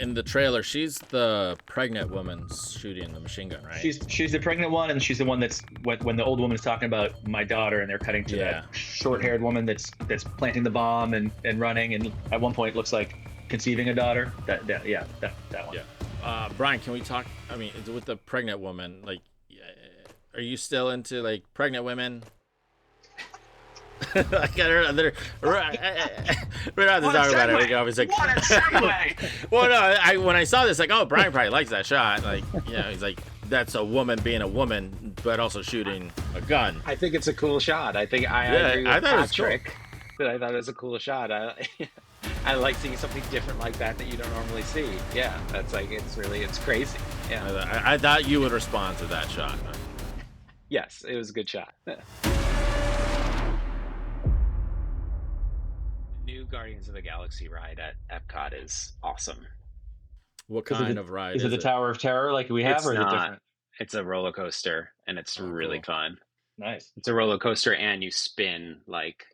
in the trailer, she's the pregnant woman shooting the machine gun, right? She's the pregnant one, and she's the one that's when the old woman is talking about my daughter, and they're cutting to that Yeah. short-haired woman that's planting the bomb and running, and at one point looks like conceiving a daughter. That one. Yeah. Brian, can we talk? I mean, with the pregnant woman, like, are you still into like pregnant women? Like, we're not to talk about it. We can always like, What a segue! well, no, when I saw this, like, oh, Brian probably likes that shot. Like, he's like, that's a woman being a woman, but also shooting a gun. I think it's a cool shot. I agree with I thought it was cool. Patrick. That I thought it was a cool shot. I like seeing something different like that you don't normally see. Yeah, that's like it's crazy. Yeah, I thought you would respond to that shot. yes, it was a good shot. New Guardians of the Galaxy ride at Epcot is awesome. What kind of ride is it? The Tower of Terror like we have, or is it different? It's a roller coaster, and it's really cool. fun. Nice. It's a roller coaster, and you spin like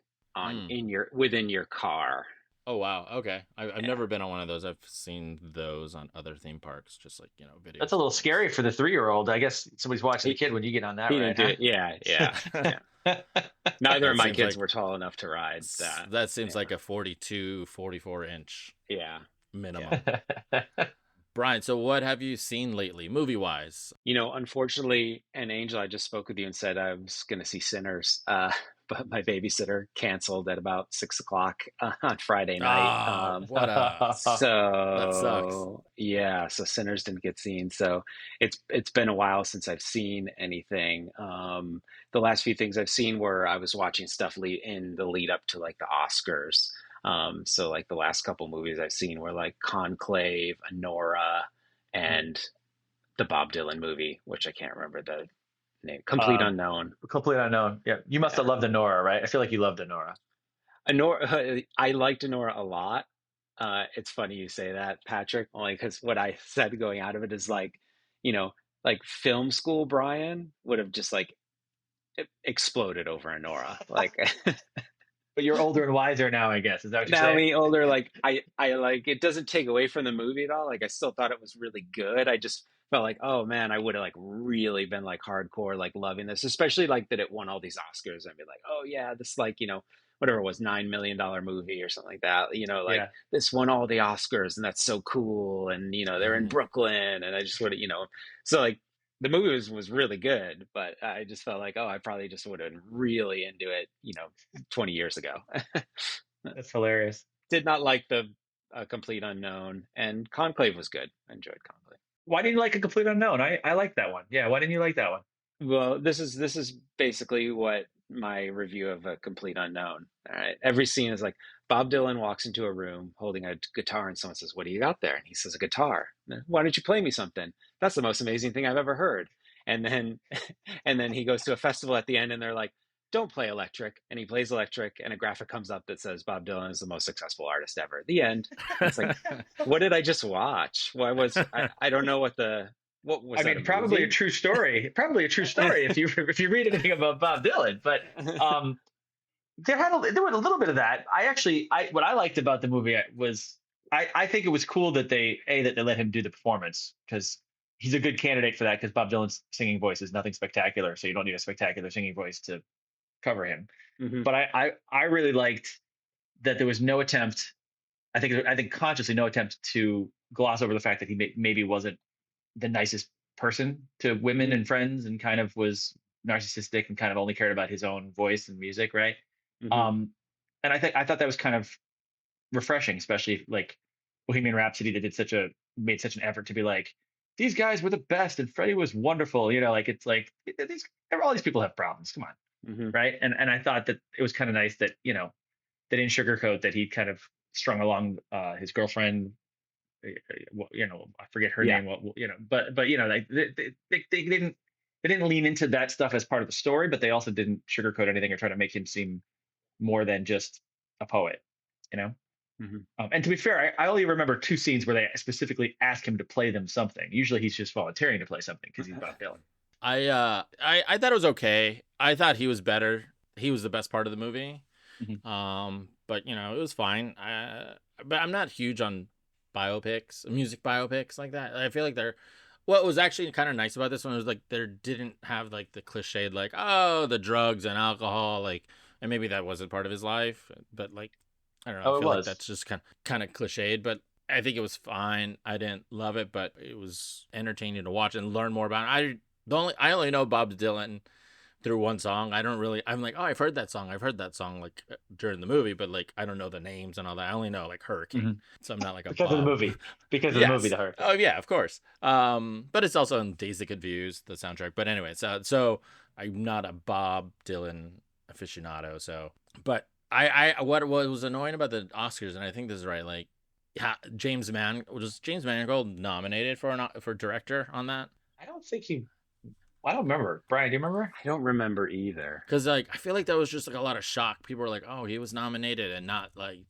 within your car. Oh wow, okay. I've never been on one of those. I've seen those on other theme parks, just like videos. That's a little scary for the 3-year-old. I guess somebody's watching the kid when you get on that ride. Huh? Yeah. Neither of my kids were tall enough to ride that. That seems like a 42, 44 inch. Yeah. Minimum. Yeah. Brian, so what have you seen lately, movie wise? Unfortunately, and Angel, I just spoke with you and said I was going to see Sinners, but my babysitter canceled at about 6:00 on Friday night. That sucks. Yeah, so Sinners didn't get seen. So it's been a while since I've seen anything. The last few things I've seen were I was watching stuff in the lead up to like the Oscars. So like the last couple movies I've seen were like Conclave, Anora, and the Bob Dylan movie, which I can't remember the name. Complete Unknown. Complete Unknown. Yeah, you must have loved Anora, right? I feel like you loved Anora. I liked Anora a lot. It's funny you say that, Patrick, only because what I said going out of it is like, like film school Brian would have just like exploded over Anora. Like but you're older and wiser now, I guess. Is that what you're saying? Now me older, like I like it doesn't take away from the movie at all. Like I still thought it was really good. I just felt like, oh man, I would have like really been like hardcore, like loving this, especially like that it won all these Oscars. I'd be like, oh yeah, this like, whatever it was, $9 million movie or something like that, this won all the Oscars and that's so cool. And, they're in Brooklyn and I just would have, so like the movie was really good, but I just felt like, oh, I probably just would have been really into it, 20 years ago. That's hilarious. Did not like the Complete Unknown, and Conclave was good. I enjoyed Conclave. Why didn't you like A Complete Unknown? I like that one. Yeah, why didn't you like that one? Well, this is basically what my review of A Complete Unknown. All right, every scene is like Bob Dylan walks into a room holding a guitar, and someone says, "What do you got there?" And he says, "A guitar." "Why don't you play me something?" "That's the most amazing thing I've ever heard." And then and then he goes to a festival at the end, and they're like, "Don't play electric," and he plays electric, and a graphic comes up that says Bob Dylan is the most successful artist ever. The end. It's like, what did I just watch? Why was I don't know what was. I mean, probably a true story. Probably a true story if you read anything about Bob Dylan. But there was a little bit of that. What I liked about the movie was I think it was cool that they let him do the performance, because he's a good candidate for that, because Bob Dylan's singing voice is nothing spectacular, so you don't need a spectacular singing voice to cover him. Mm-hmm. But I really liked that there was no attempt, I think consciously no attempt to gloss over the fact that he maybe wasn't the nicest person to women and friends, and kind of was narcissistic and kind of only cared about his own voice and music, right? Mm-hmm. And I thought that was kind of refreshing, especially like Bohemian Rhapsody, that made such an effort to be like, these guys were the best and Freddie was wonderful, like it's like all these people have problems, come on. Mm-hmm. Right? And I thought that it was kind of nice that they didn't sugarcoat that he kind of strung along his girlfriend, I forget her name, but like they didn't lean into that stuff as part of the story, but they also didn't sugarcoat anything or try to make him seem more than just a poet, Mm-hmm. And to be fair, I only remember 2 scenes where they specifically asked him to play them something. Usually he's just volunteering to play something because he's Bob Dylan. I thought it was okay. I thought he was better. He was the best part of the movie. Mm-hmm. But it was fine. But I'm not huge on biopics, music biopics like that. I feel like they're. What was actually kind of nice about this one was like there didn't have like the cliched like oh the drugs and alcohol like and maybe that wasn't part of his life, but like I don't know. I Oh, it feel like was. that's just kind of cliched, but I think it was fine. I didn't love it, but it was entertaining to watch and learn more about it. I only know Bob Dylan through one song. I don't really. I'm like, oh, I've heard that song. I've heard that song like during the movie, but like I don't know the names and all that. I only know like Hurricane, Mhm. so I'm not like a Because of the Bob. movie. Because of the movie, Yes. The Hurricane. Oh yeah, of course. But it's also in Days That Confused, the soundtrack. But anyway, so I'm not a Bob Dylan aficionado. So, but I what was annoying about the Oscars, and I think this is right. Like, yeah, was James Mangold nominated for director on that? I don't think he. I don't remember. Brian, do you remember? I don't remember either. Because like I feel like that was just like a lot of shock. People were like, "Oh, he was nominated," and not like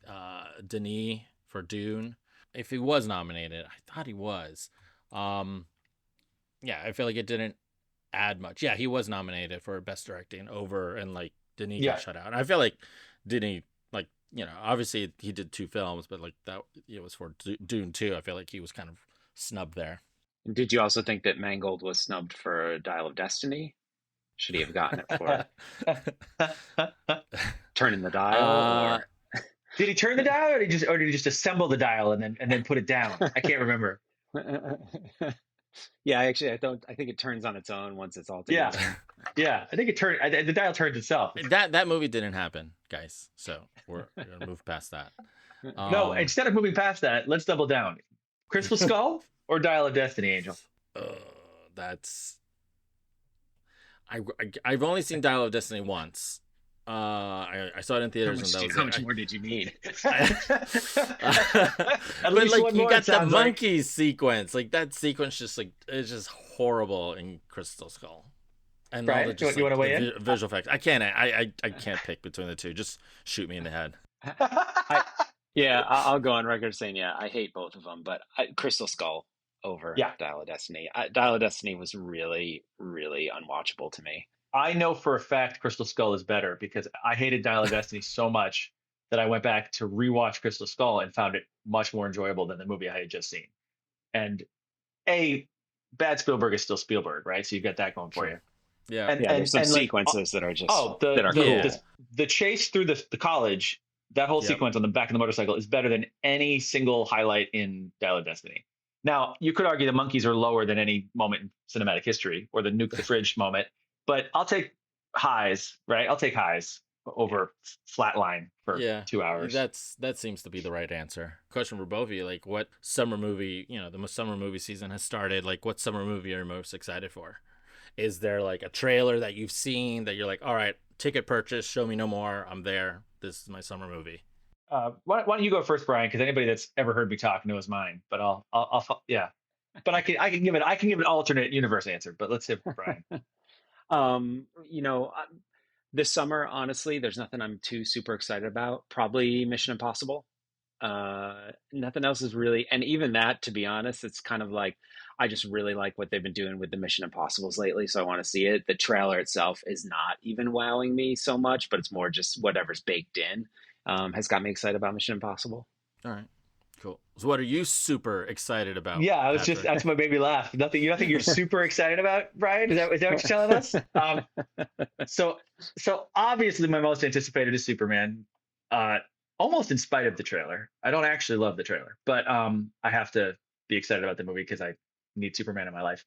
Denis for Dune. If he was nominated, I thought he was. Um, yeah, I feel like it didn't add much. Yeah, he was nominated for best directing over, and like Denis got Yeah. shut out. And I feel like Denis, like obviously he did 2 films, but like that it was for Dune 2. I feel like he was kind of snubbed there. Did you also think that Mangold was snubbed for Dial of Destiny? Should he have gotten it for Turning the Dial uh, or Did he turn the dial, or did he just assemble the dial and then put it down? I can't remember. Yeah, actually I think it turns on its own once it's all Yeah, together. yeah. I think it turned. The dial turned itself. that movie didn't happen, guys. So we're gonna move past that. No, Um, instead of moving past that, let's double down. Crystal Skull or Dial of Destiny, Angel? uh, that's I've only seen Dial of Destiny once. I saw it in theaters and that was How it. much more did you need? At But least like one you more, got it the sounds like. monkey sequence, like that sequence just like it's just horrible in Crystal Skull. And all Brian, the just you want like to weigh the in? visual effects. I can't pick between the two. Just shoot me in the head. I Yeah, I'll go on record saying yeah, I hate both of them, but Crystal Skull over Yeah, Dial of Destiny. Dial of Destiny was really, really unwatchable to me. I know for a fact Crystal Skull is better because I hated Dial of Destiny so much that I went back to rewatch Crystal Skull and found it much more enjoyable than the movie I had just seen. And a bad Spielberg is still Spielberg, right? So you've got that going for Sure. you. Yeah. And Yeah, there's some like sequences that are just oh that are Yeah. cool. the chase through the college, that whole Yep. sequence on the back of the motorcycle is better than any single highlight in Dial of Destiny. Now you could argue the monkeys are lower than any moment in cinematic history or the nuke the fridge moment, but I'll take highs, right? I'll take highs Yeah. over flatline for Yeah. 2 hours. That seems to be the right answer. Question for both of you: like, what summer movie? The summer movie season has started. Like, what summer movie are you most excited for? Is there like a trailer that you've seen that you're like, all right, ticket purchase, show me no more, I'm there. This is my summer movie. Why don't you go first, Brian? Because anybody that's ever heard me talk knows mine. But yeah. But I can give an alternate universe answer. But let's hear Brian. Um, you know, uh, this summer, honestly, there's nothing I'm too super excited about. Probably Mission Impossible. Nothing else is really, and even that, to be honest, it's kind of like I just really like what they've been doing with the Mission Impossibles lately, so I want to see it. The trailer itself is not even wowing me so much, but it's more just whatever's baked in has got me excited about Mission Impossible. All right, cool. So, what are you super excited about, Yeah, I was just Patrick? that's what made me laugh. Nothing you're super excited about, Brian? Is that what you're telling us? So so obviously my most anticipated is Superman. Uh, almost in spite of the trailer. I don't actually love the trailer, but I have to be excited about the movie because I need Superman in my life.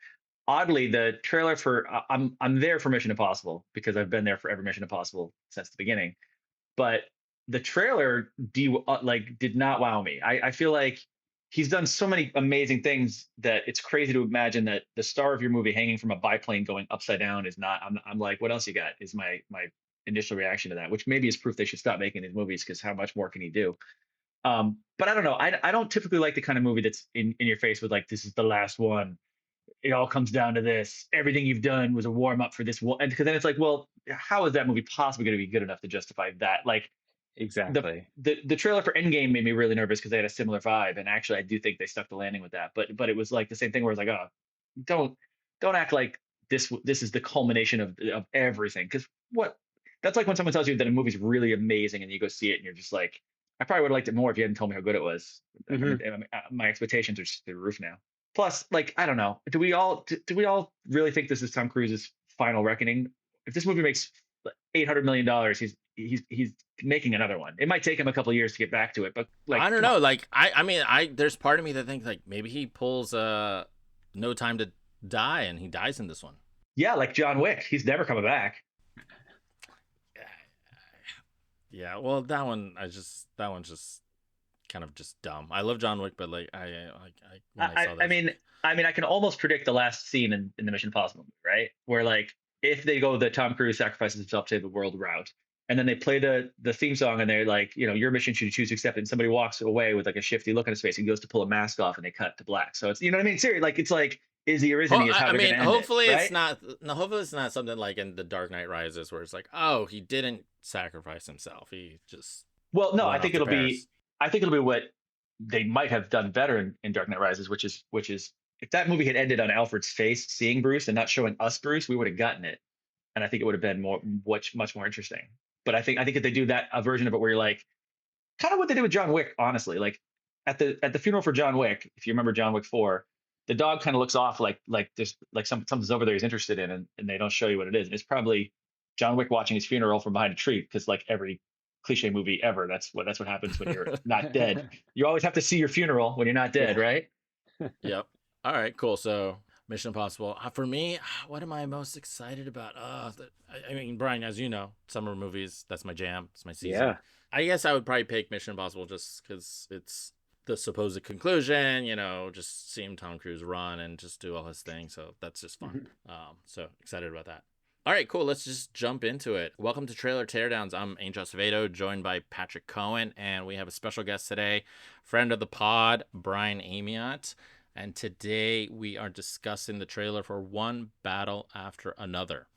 Oddly, the trailer for I'm there for Mission Impossible because I've been there for every Mission Impossible since the beginning. But the trailer did not wow me. I feel like he's done so many amazing things that it's crazy to imagine that the star of your movie hanging from a biplane going upside down is not. I'm like, what else you got? Is my initial reaction to that, which maybe is proof they should stop making these movies because how much more can he do? But I don't know. I don't typically like the kind of movie that's in your face with like this is the last one. It all comes down to this. Everything you've done was a warm up for this one. And because then it's like, well, how is that movie possibly going to be good enough to justify that? Like the Exactly. the trailer for Endgame made me really nervous because they had a similar vibe, and actually I do think they stuck the landing with that. But it was like the same thing where it's like, oh, don't don't act like this is the culmination of everything because what that's like when someone tells you that a movie's really amazing and you go see it and you're just like I probably would have liked it more if you hadn't told me how good it was. Hmm. My expectations are just through the roof now. Plus, like, I don't know, do we all really think this is Tom Cruise's final reckoning? If this movie makes $800 million, he's making another one. It might take him a couple of years to get back to it, but like, I don't come on. know. Like I mean, I there's part of me that thinks like maybe he pulls No Time to Die and he dies in this one. Yeah, like John Wick, he's never coming back. Yeah, well, that one's just kind of just dumb. I love John Wick, but like I when I I, saw I this, mean, I can almost predict the last scene in the Mission Impossible movie, right? Where like if they go the Tom Cruise sacrifices himself to save the world route, and then they play the theme song, and they're like, your mission should you choose to accept it. And somebody walks away with like a shifty look on his face. He goes to pull a mask off, and they cut to black. So it's what I mean. Seriously, like it's like is he or isn't he? Is how I they're going mean, to end it, hopefully it's right? not. No, hopefully it's not something like in The Dark Knight Rises, where it's like, oh, he didn't sacrifice himself. He just Well, no, went off to Paris. I think it'll be what they might have done better in Dark Knight Rises, which is if that movie had ended on Alfred's face seeing Bruce and not showing us Bruce, we would have gotten it, and I think it would have been much more interesting. But I think if they do that a version of it where you're like kind of what they did with John Wick, honestly, like at the funeral for John Wick, if you remember John Wick 4, the dog kind of looks off like there's like something's over there he's interested in, and they don't show you what it is. And it's probably John Wick watching his funeral from behind a tree because like every cliche movie ever, that's what happens when you're not dead. You always have to see your funeral when you're not dead, Yeah. right? Yep. All right. Cool. So Mission Impossible. For me, what am I most excited about? I mean, Brian, as you know, summer movies. That's my jam. It's my season. Yeah. I guess I would probably pick Mission Impossible just because it's the supposed conclusion. Just seeing Tom Cruise run and just do all his thing. So that's just fun. Mhm. So excited about that. All right, cool. Let's just jump into it. Welcome to Trailer Teardowns. I'm Angel Acevedo, joined by Patrick Cohen, and we have a special guest today, friend of the pod, Brian Amyot. And today we are discussing the trailer for One Battle After Another.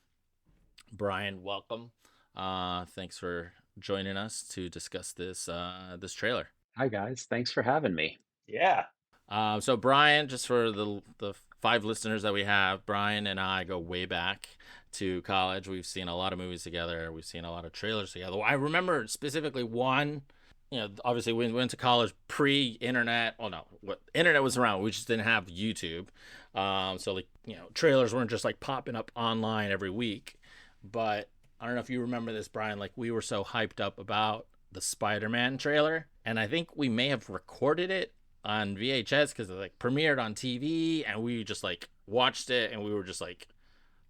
Brian, welcome. Thanks for joining us to discuss this trailer. Hi guys, thanks for having me. Yeah. So Brian, just for the five listeners that we have, Brian and I go way back to college. We've seen a lot of movies together. We've seen a lot of trailers together. I remember specifically one. Obviously we went to college pre-internet. Well, no, what internet was around. We just didn't have YouTube. So like trailers weren't just like popping up online every week. But I don't know if you remember this, Brian. Like we were so hyped up about the Spider-Man trailer, and I think we may have recorded it on VHS because it like premiered on TV, and we just like watched it, and we were just like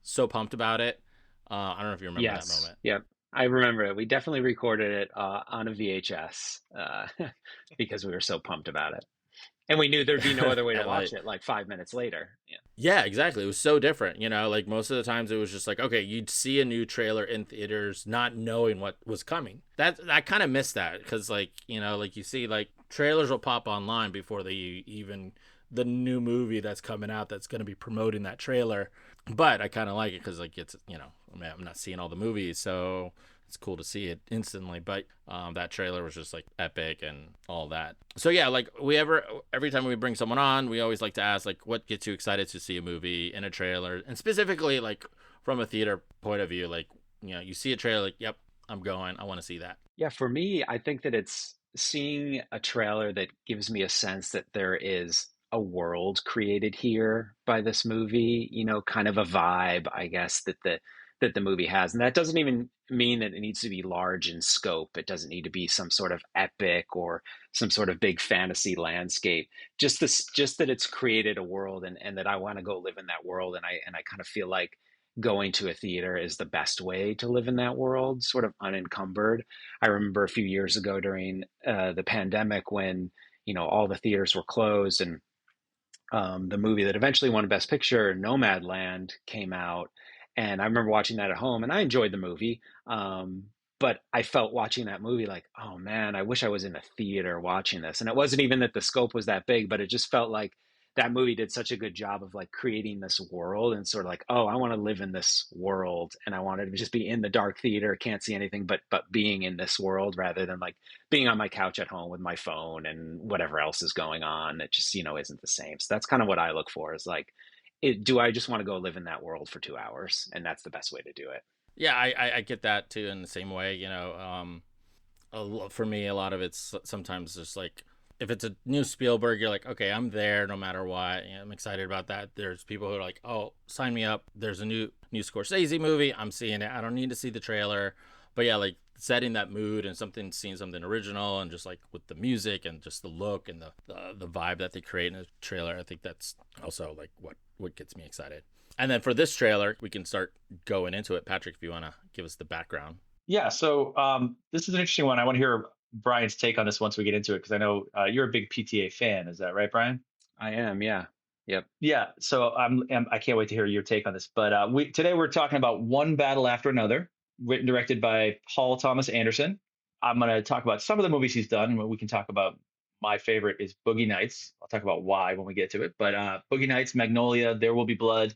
so pumped about it. I don't know if you remember that Yes, moment. yep, I remember it. We definitely recorded it on a VHS because we were so pumped about it, and we knew there'd be no other way to And watch like, it. Like 5 minutes later, yeah. yeah, exactly. It was so different. Like most of the times it was just like, okay, you'd see a new trailer in theaters, not knowing what was coming. That I kind of missed that because like like you see like trailers will pop online before they even the new movie that's coming out that's going to be promoting that trailer. But I kind of like it because like it's I mean, I'm not seeing all the movies, so it's cool to see it instantly. But that trailer was just like epic and all that. So yeah, like every time we bring someone on, we always like to ask like what gets you excited to see a movie in a trailer, and specifically like from a theater point of view, like you see a trailer, like yep, I'm going, I want to see that. Yeah, for me, I think that it's seeing a trailer that gives me a sense that there is a world created here by this movie, kind of a vibe, I guess, that the movie has. And that doesn't even mean that it needs to be large in scope. It doesn't need to be some sort of epic or some sort of big fantasy landscape. Just that it's created a world, and that I want to go live in that world. And I kind of feel like going to a theater is the best way to live in that world, sort of unencumbered. I remember a few years ago during the pandemic when all the theaters were closed, and the movie that eventually won Best Picture, Nomadland, came out, and I remember watching that at home, and I enjoyed the movie. But I felt watching that movie like, oh man, I wish I was in a theater watching this. And it wasn't even that the scope was that big, but it just felt like that movie did such a good job of like creating this world, and sort of like, oh, I want to live in this world, and I wanted to just be in the dark theater, can't see anything but being in this world, rather than like being on my couch at home with my phone and whatever else is going on. It just isn't the same. So that's kind of what I look for, is like, do I just want to go live in that world for 2 hours? And that's the best way to do it. Yeah, I get that too in the same way. For me, a lot of it's sometimes just like if it's a new Spielberg, you're like, okay, I'm there no matter what. Yeah, I'm excited about that. There's people who are like, oh, sign me up. There's a new Scorsese movie. I'm seeing it. I don't need to see the trailer. But yeah, like setting that mood and seeing something original and just like with the music and just the look and the vibe that they create in a trailer, I think that's also like what gets me excited. And then for this trailer, we can start going into it. Patrick, if you want to give us the background. Yeah, so this is an interesting one. I want to hear Brian's take on this once we get into it because I know you're a big PTA fan. Is that right, Brian? I am, yeah. Yep. Yeah. So I can't wait to hear your take on this. But today we're talking about One Battle After Another, written directed by Paul Thomas Anderson. I'm going to talk about some of the movies he's done, and we can talk about my favorite is Boogie Nights. I'll talk about why when we get to it. But Boogie Nights, Magnolia, There Will Be Blood.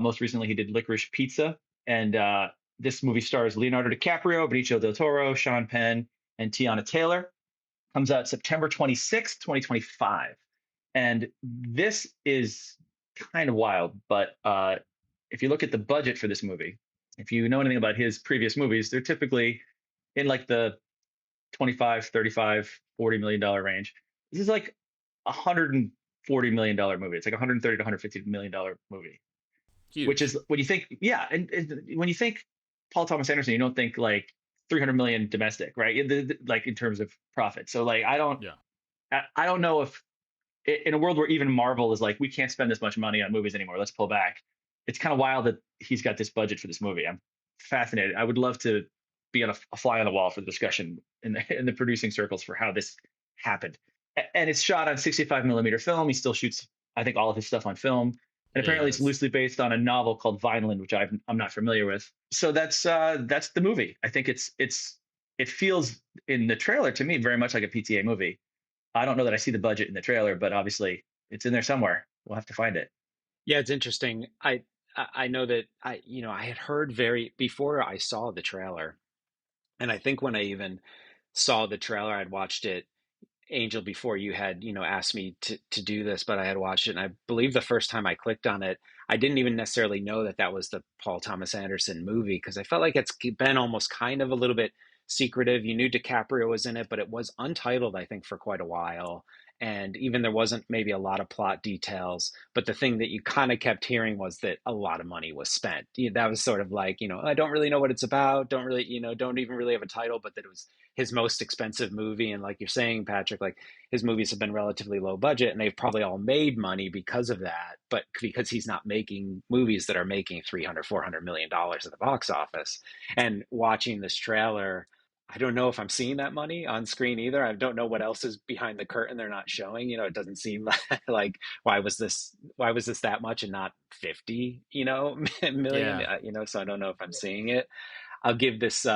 Most recently, he did Licorice Pizza, and this movie stars Leonardo DiCaprio, Benicio del Toro, Sean Penn, and Tiana Taylor. Comes out September 26th, 2025. And this is kind of wild, but if you look at the budget for this movie, if you know anything about his previous movies, they're typically in like the 25, 35, $40 million range. This is like $140 million movie. It's like 130 to $150 million movie, which Huge. is when you think, yeah, and when you think Paul Thomas Anderson, you don't think like 300 million domestic, right? Like in terms of profit. So like Yeah. I don't know if in a world where even Marvel is like, we can't spend this much money on movies anymore. Let's pull back. It's kind of wild that he's got this budget for this movie. I'm fascinated. I would love to be on a fly on the wall for the discussion in the producing circles for how this happened. And it's shot on 65 millimeter film. He still shoots, I think, all of his stuff on film. And Yeah, he apparently, it's does. loosely based on a novel called Vineland, which I'm not familiar with. So that's the movie. I think it feels in the trailer to me very much like a PTA movie. I don't know that I see the budget in the trailer, but obviously it's in there somewhere. We'll have to find it. Yeah, it's interesting. I know that I had heard very before I saw the trailer, and I think when I even saw the trailer, I'd watched it, Angel, before you had, asked me to do this, but I had watched it, and I believe the first time I clicked on it, I didn't even necessarily know that that was the Paul Thomas Anderson movie because I felt like it's been almost kind of a little bit secretive. You knew DiCaprio was in it, but it was untitled, I think, for quite a while. And even there wasn't maybe a lot of plot details. But the thing that you kind of kept hearing was that a lot of money was spent. That was sort of like, I don't really know what it's about. Don't really, don't even really have a title, but that it was his most expensive movie. And like you're saying, Patrick, like his movies have been relatively low budget and they've probably all made money because of that. But because he's not making movies that are making 300, $400 million at the box office. And watching this trailer, I don't know if I'm seeing that money on screen either. I don't know what else is behind the curtain they're not showing. It doesn't seem like why was this that much and not 50, million, Yeah. so I don't know if I'm seeing it. I'll give this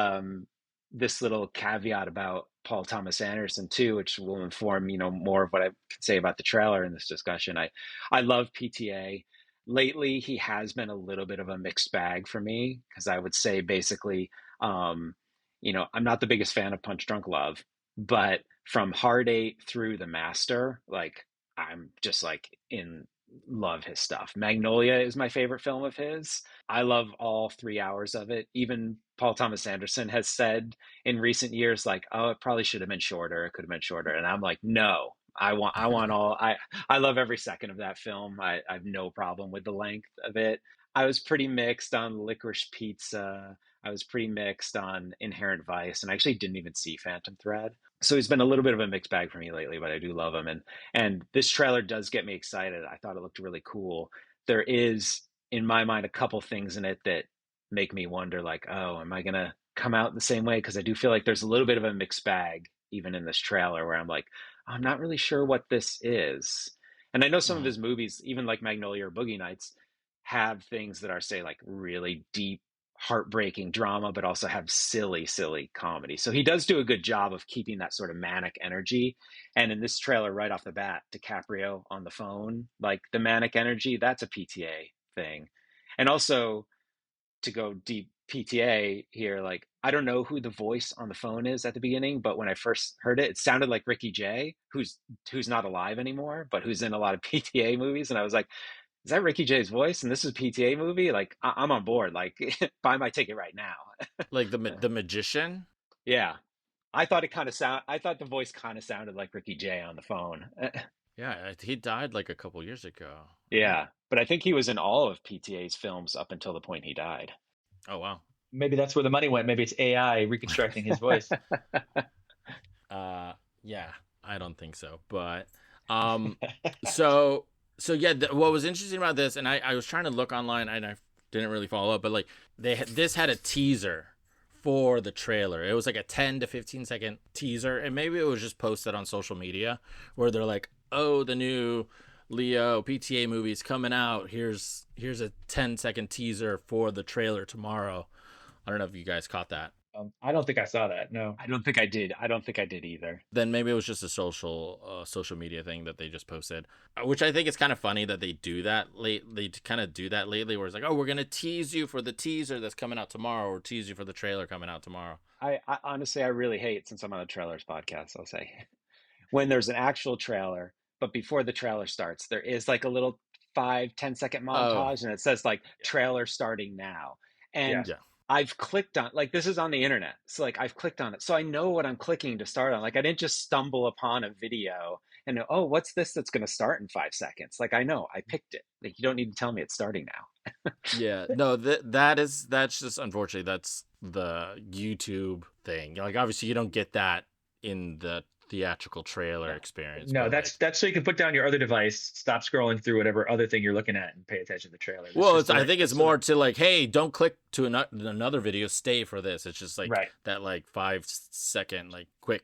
little caveat about Paul Thomas Anderson too, which will inform more of what I can say about the trailer in this discussion. I love PTA. Lately, he has been a little bit of a mixed bag for me because I would say basically, I'm not the biggest fan of Punch Drunk Love, but from Hard Eight through The Master, like I'm just like in love his stuff. Magnolia is my favorite film of his. I love all 3 hours of it. Even Paul Thomas Anderson has said in recent years, like, "Oh, it probably should have been shorter. It could have been shorter." And I'm like, "No, I want all. I love every second of that film. I have no problem with the length of it." I was pretty mixed on Licorice Pizza. I was pretty mixed on Inherent Vice, and I actually didn't even see Phantom Thread. So he's been a little bit of a mixed bag for me lately, but I do love him. And this trailer does get me excited. I thought it looked really cool. There is, in my mind, a couple things in it that make me wonder, like, oh, am I gonna come out the same way? Because I do feel like there's a little bit of a mixed bag even in this trailer, where I'm like, I'm not really sure what this is. And I know some of Mhm. his movies, even like Magnolia or Boogie Nights, have things that are, say, like really deep, heartbreaking drama, but also have silly, silly comedy. So he does do a good job of keeping that sort of manic energy. And in this trailer, right off the bat, DiCaprio on the phone, like the manic energy, that's a PTA thing. And also, to go deep PTA here, like I don't know who the voice on the phone is at the beginning, but when I first heard it, it sounded like Ricky Jay, who's not alive anymore, but who's in a lot of PTA movies. And I was like, is that Ricky Jay's voice? And this is a PTA movie? Like I'm on board. Like buy my ticket right now. Like the magician. Yeah. I thought I thought the voice kind of sounded like Ricky Jay on the phone. Yeah, he died like a couple years ago, right? Yeah, but I think he was in all of PTA's films up until the point he died. Oh wow. Maybe that's where the money went. Maybe it's AI reconstructing his voice. Uh, yeah, I don't think so. But um, so yeah, what was interesting about this, and I was trying to look online, and I didn't really follow up, but like this had a teaser for the trailer. It was like a 10 to 15 second teaser, and maybe it was just posted on social media where they're like, "Oh, the new Leo PTA movie's coming out. Here's a 10-second teaser for the trailer tomorrow." I don't know if you guys caught that. I don't think I saw that. No. I don't think I did. I don't think I did either. Then maybe it was just a social media thing that they just posted, which I think is kind of funny that they do that late. They kind of do that lately, where it's like, oh, we're gonna tease you for the teaser that's coming out tomorrow, or tease you for the trailer coming out tomorrow. I honestly, I really hate, since I'm on a trailers podcast, I'll say, when there's an actual trailer, but before the trailer starts, there is like a little 5-10 second Oh, montage and it says like trailer starting now. Yeah. And yeah, I've clicked on, like, this is on the internet. So like I've clicked on it. So I know what I'm clicking to start on. Like I didn't just stumble upon a video and, oh, what's this that's going to start in 5 seconds? Like I know, I picked it. Like you don't need to tell me it's starting now. yeah. No, that's just unfortunately that's the YouTube thing. Like obviously you don't get that in the theatrical trailer experience, No, but that's like, that's so you can put down your other device, stop scrolling through whatever other thing you're looking at, and pay attention to the trailer. That's well, just the I way. think it's That's the way. more to like, hey, don't click to another video, stay for this. It's just like Right. that, like 5 second, like quick.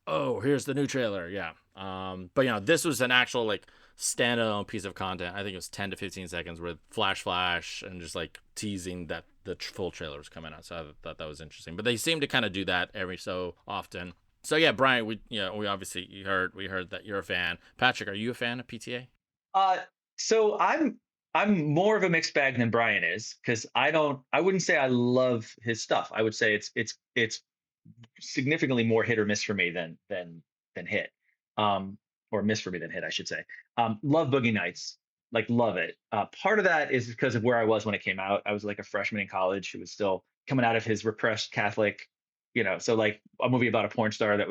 Oh, here's the new trailer. Yeah. But this was an actual like standalone piece of content. I think it was 10 to 15 seconds with flash and just like teasing that the full trailer was coming out. So I thought that was interesting. But they seem to kind of do that every so often. So yeah, Brian, we obviously we heard that you're a fan. Patrick, are you a fan of PTA? Uh, so I'm more of a mixed bag than Brian is because I wouldn't say I love his stuff. I would say it's significantly more hit or miss for me than hit, um, or miss for me than hit, I should say. Love Boogie Nights, like love it. Part of that is because of where I was when it came out. I was like a freshman in college who was still coming out of his repressed Catholic, so like a movie about a porn star it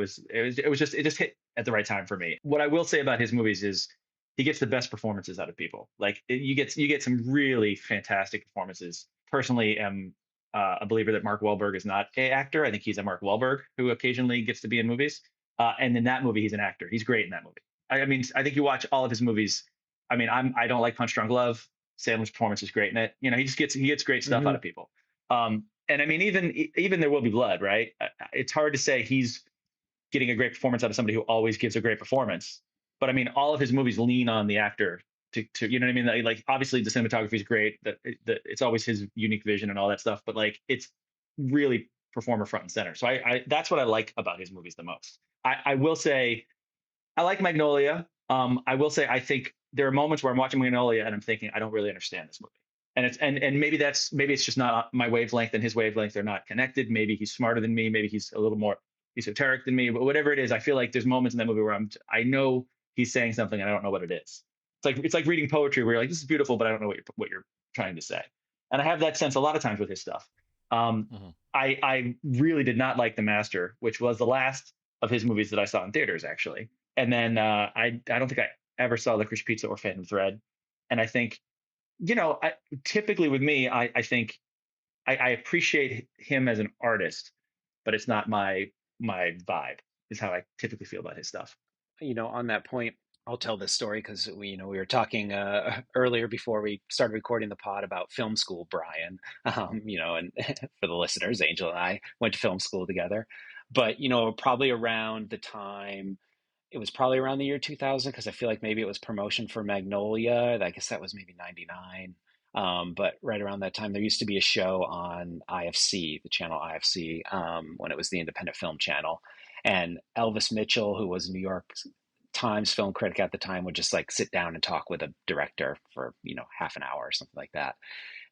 just hit at the right time for me. What I will say about his movies is he gets the best performances out of people. Like you get some really fantastic performances. Personally, am a believer that Mark Wahlberg is not a actor. I think he's a Mark Wahlberg who occasionally gets to be in movies. And in that movie, he's an actor. He's great in that movie. I mean, I think you watch all of his movies. I mean, I don't like Punch Drunk Love. Sandler's performance is great in it. He gets great stuff out Hmm. of people. And I mean, even There Will Be Blood, right? It's hard to say he's getting a great performance out of somebody who always gives a great performance. But I mean, all of his movies lean on the actor to you know what I mean? Like obviously the cinematography is great, that it's always his unique vision and all that stuff, but like it's really performer front and center. So I that's what I like about his movies the most. I will say I like Magnolia. I will say I think there are moments where I'm watching Magnolia and I'm thinking I don't really understand this movie. And maybe it's just not my wavelength and his wavelength. They're not connected. Maybe he's smarter than me. Maybe he's a little more esoteric than me. But whatever it is, I feel like there's moments in that movie where I know he's saying something and I don't know what it is. It's like reading poetry where you're like, this is beautiful, but I don't know what you're trying to say. And I have that sense a lot of times with his stuff. Um, Mm-hmm. I really did not like The Master, which was the last of his movies that I saw in theaters actually. And then I don't think I ever saw Licorice Pizza or Phantom Thread. And I think, typically with me, I think I appreciate him as an artist, but it's not my vibe. Is how I typically feel about his stuff. On that point, I'll tell this story because we were talking earlier before we started recording the pod about film school, Brian. And for the listeners, Angel and I went to film school together. But probably around the time it was probably around the year 2000 because I feel like maybe it was promotion for Magnolia. I guess that was maybe 99. But right around that time, there used to be a show on IFC, the channel IFC, when it was the independent film channel. And Elvis Mitchell, who was New York Times film critic at the time, would just like sit down and talk with a director for, half an hour or something like that.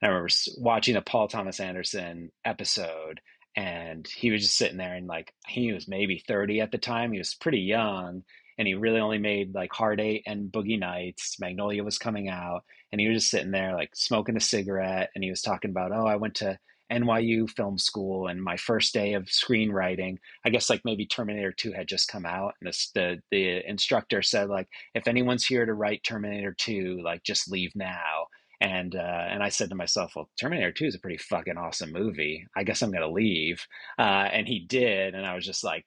And I remember watching a Paul Thomas Anderson episode, and he was just sitting there and like he was maybe 30 at the time. He was pretty young, and he really only made like Hard Eight and Boogie Nights. Magnolia was coming out, and he was just sitting there like smoking a cigarette, and he was talking about, oh, I went to NYU film school and my first day of screenwriting. I guess like maybe Terminator 2 had just come out, and the instructor said like, if anyone's here to write Terminator 2, like just leave now. And I said to myself, well, Terminator 2 is a pretty fucking awesome movie. I guess I'm gonna leave. And he did, and I was just like,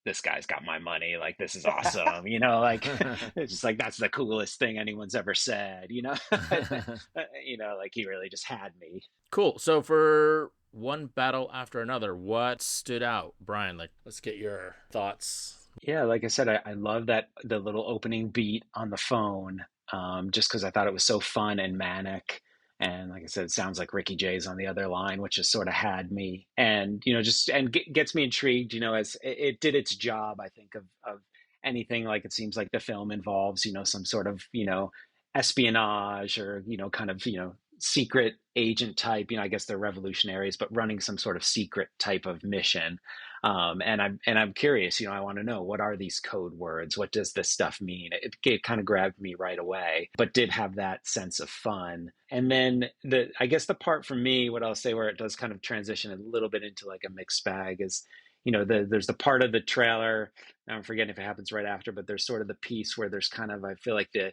this guy's got my money. Like, this is awesome. Like it's just like, that's the coolest thing anyone's ever said, like he really just had me. Cool. So for one battle after another, what stood out, Brian? Like, let's get your thoughts. Yeah, like I said, I love that the little opening beat on the phone, just because I thought it was so fun and manic. And like I said, it sounds like Ricky Jay's on the other line, which just sort of had me, and gets me intrigued. As it did its job, I think of anything like it seems like the film involves, some sort of espionage or kind of secret agent type. I guess they're revolutionaries, but running some sort of secret type of mission. And I'm curious. I want to know, what are these code words? What does this stuff mean? It kind of grabbed me right away, but did have that sense of fun. And then I guess the part for me, what I'll say, where it does kind of transition a little bit into like a mixed bag is, there's the part of the trailer. I'm forgetting if it happens right after, but there's sort of the piece where there's kind of, I feel like the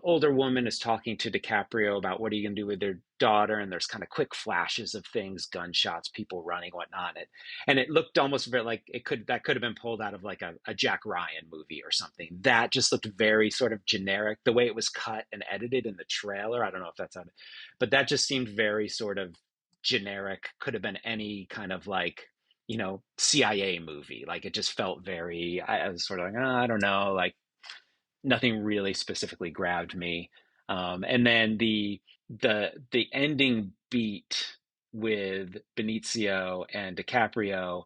older woman is talking to DiCaprio about what are you going to do with their daughter, and there's kind of quick flashes of things, gunshots, people running, whatnot. And it looked almost a bit like that could have been pulled out of like a Jack Ryan movie or something. That just looked very sort of generic, the way it was cut and edited in the trailer. I don't know if that's on, but that just seemed very sort of generic. Could have been any kind of like CIA movie. Like it just felt very. I was sort of like, oh, I don't know, like nothing really specifically grabbed me. And then the ending beat with Benicio and DiCaprio,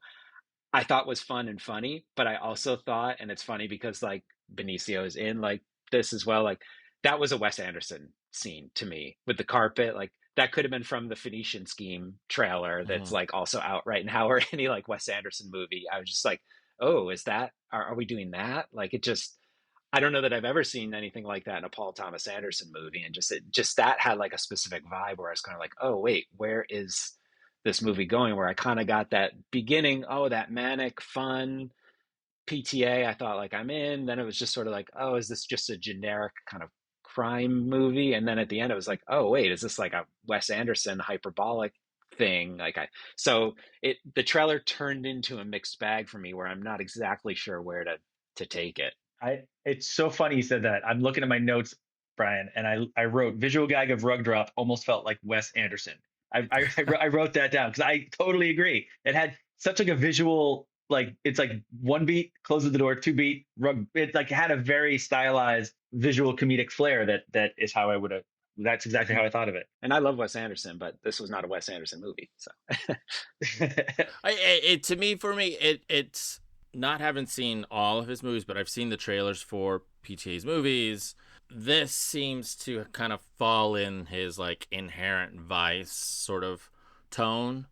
I thought was fun and funny, but I also thought, and it's funny because like Benicio is in like this as well, like that was a Wes Anderson scene to me with the carpet. Like that could have been from the Phoenician Scheme trailer that's like also out right now, or any like Wes Anderson movie. I was just like, oh, is that, are we doing that? Like it just, I don't know that I've ever seen anything like that in a Paul Thomas Anderson movie. And just that had like a specific vibe where I was kind of like, oh, wait, where is this movie going? Where I kind of got that beginning, oh, that manic, fun PTA. I thought like I'm in. Then it was just sort of like, oh, is this just a generic kind of crime movie? And then at the end, it was like, oh, wait, is this like a Wes Anderson hyperbolic thing? So the trailer turned into a mixed bag for me where I'm not exactly sure where to take it. It's so funny you said that. I'm looking at my notes, Brian, and I wrote visual gag of rug drop almost felt like Wes Anderson. I wrote that down because I totally agree. It had such like a visual, like it's like one beat, closes the door, two beat, rug. It like had a very stylized visual comedic flair that is how I would have. That's exactly how I thought of it. And I love Wes Anderson, but this was not a Wes Anderson movie. So, for me, it's not having seen all of his movies, but I've seen the trailers for PTA's movies. This seems to kind of fall in his like Inherent Vice sort of tone,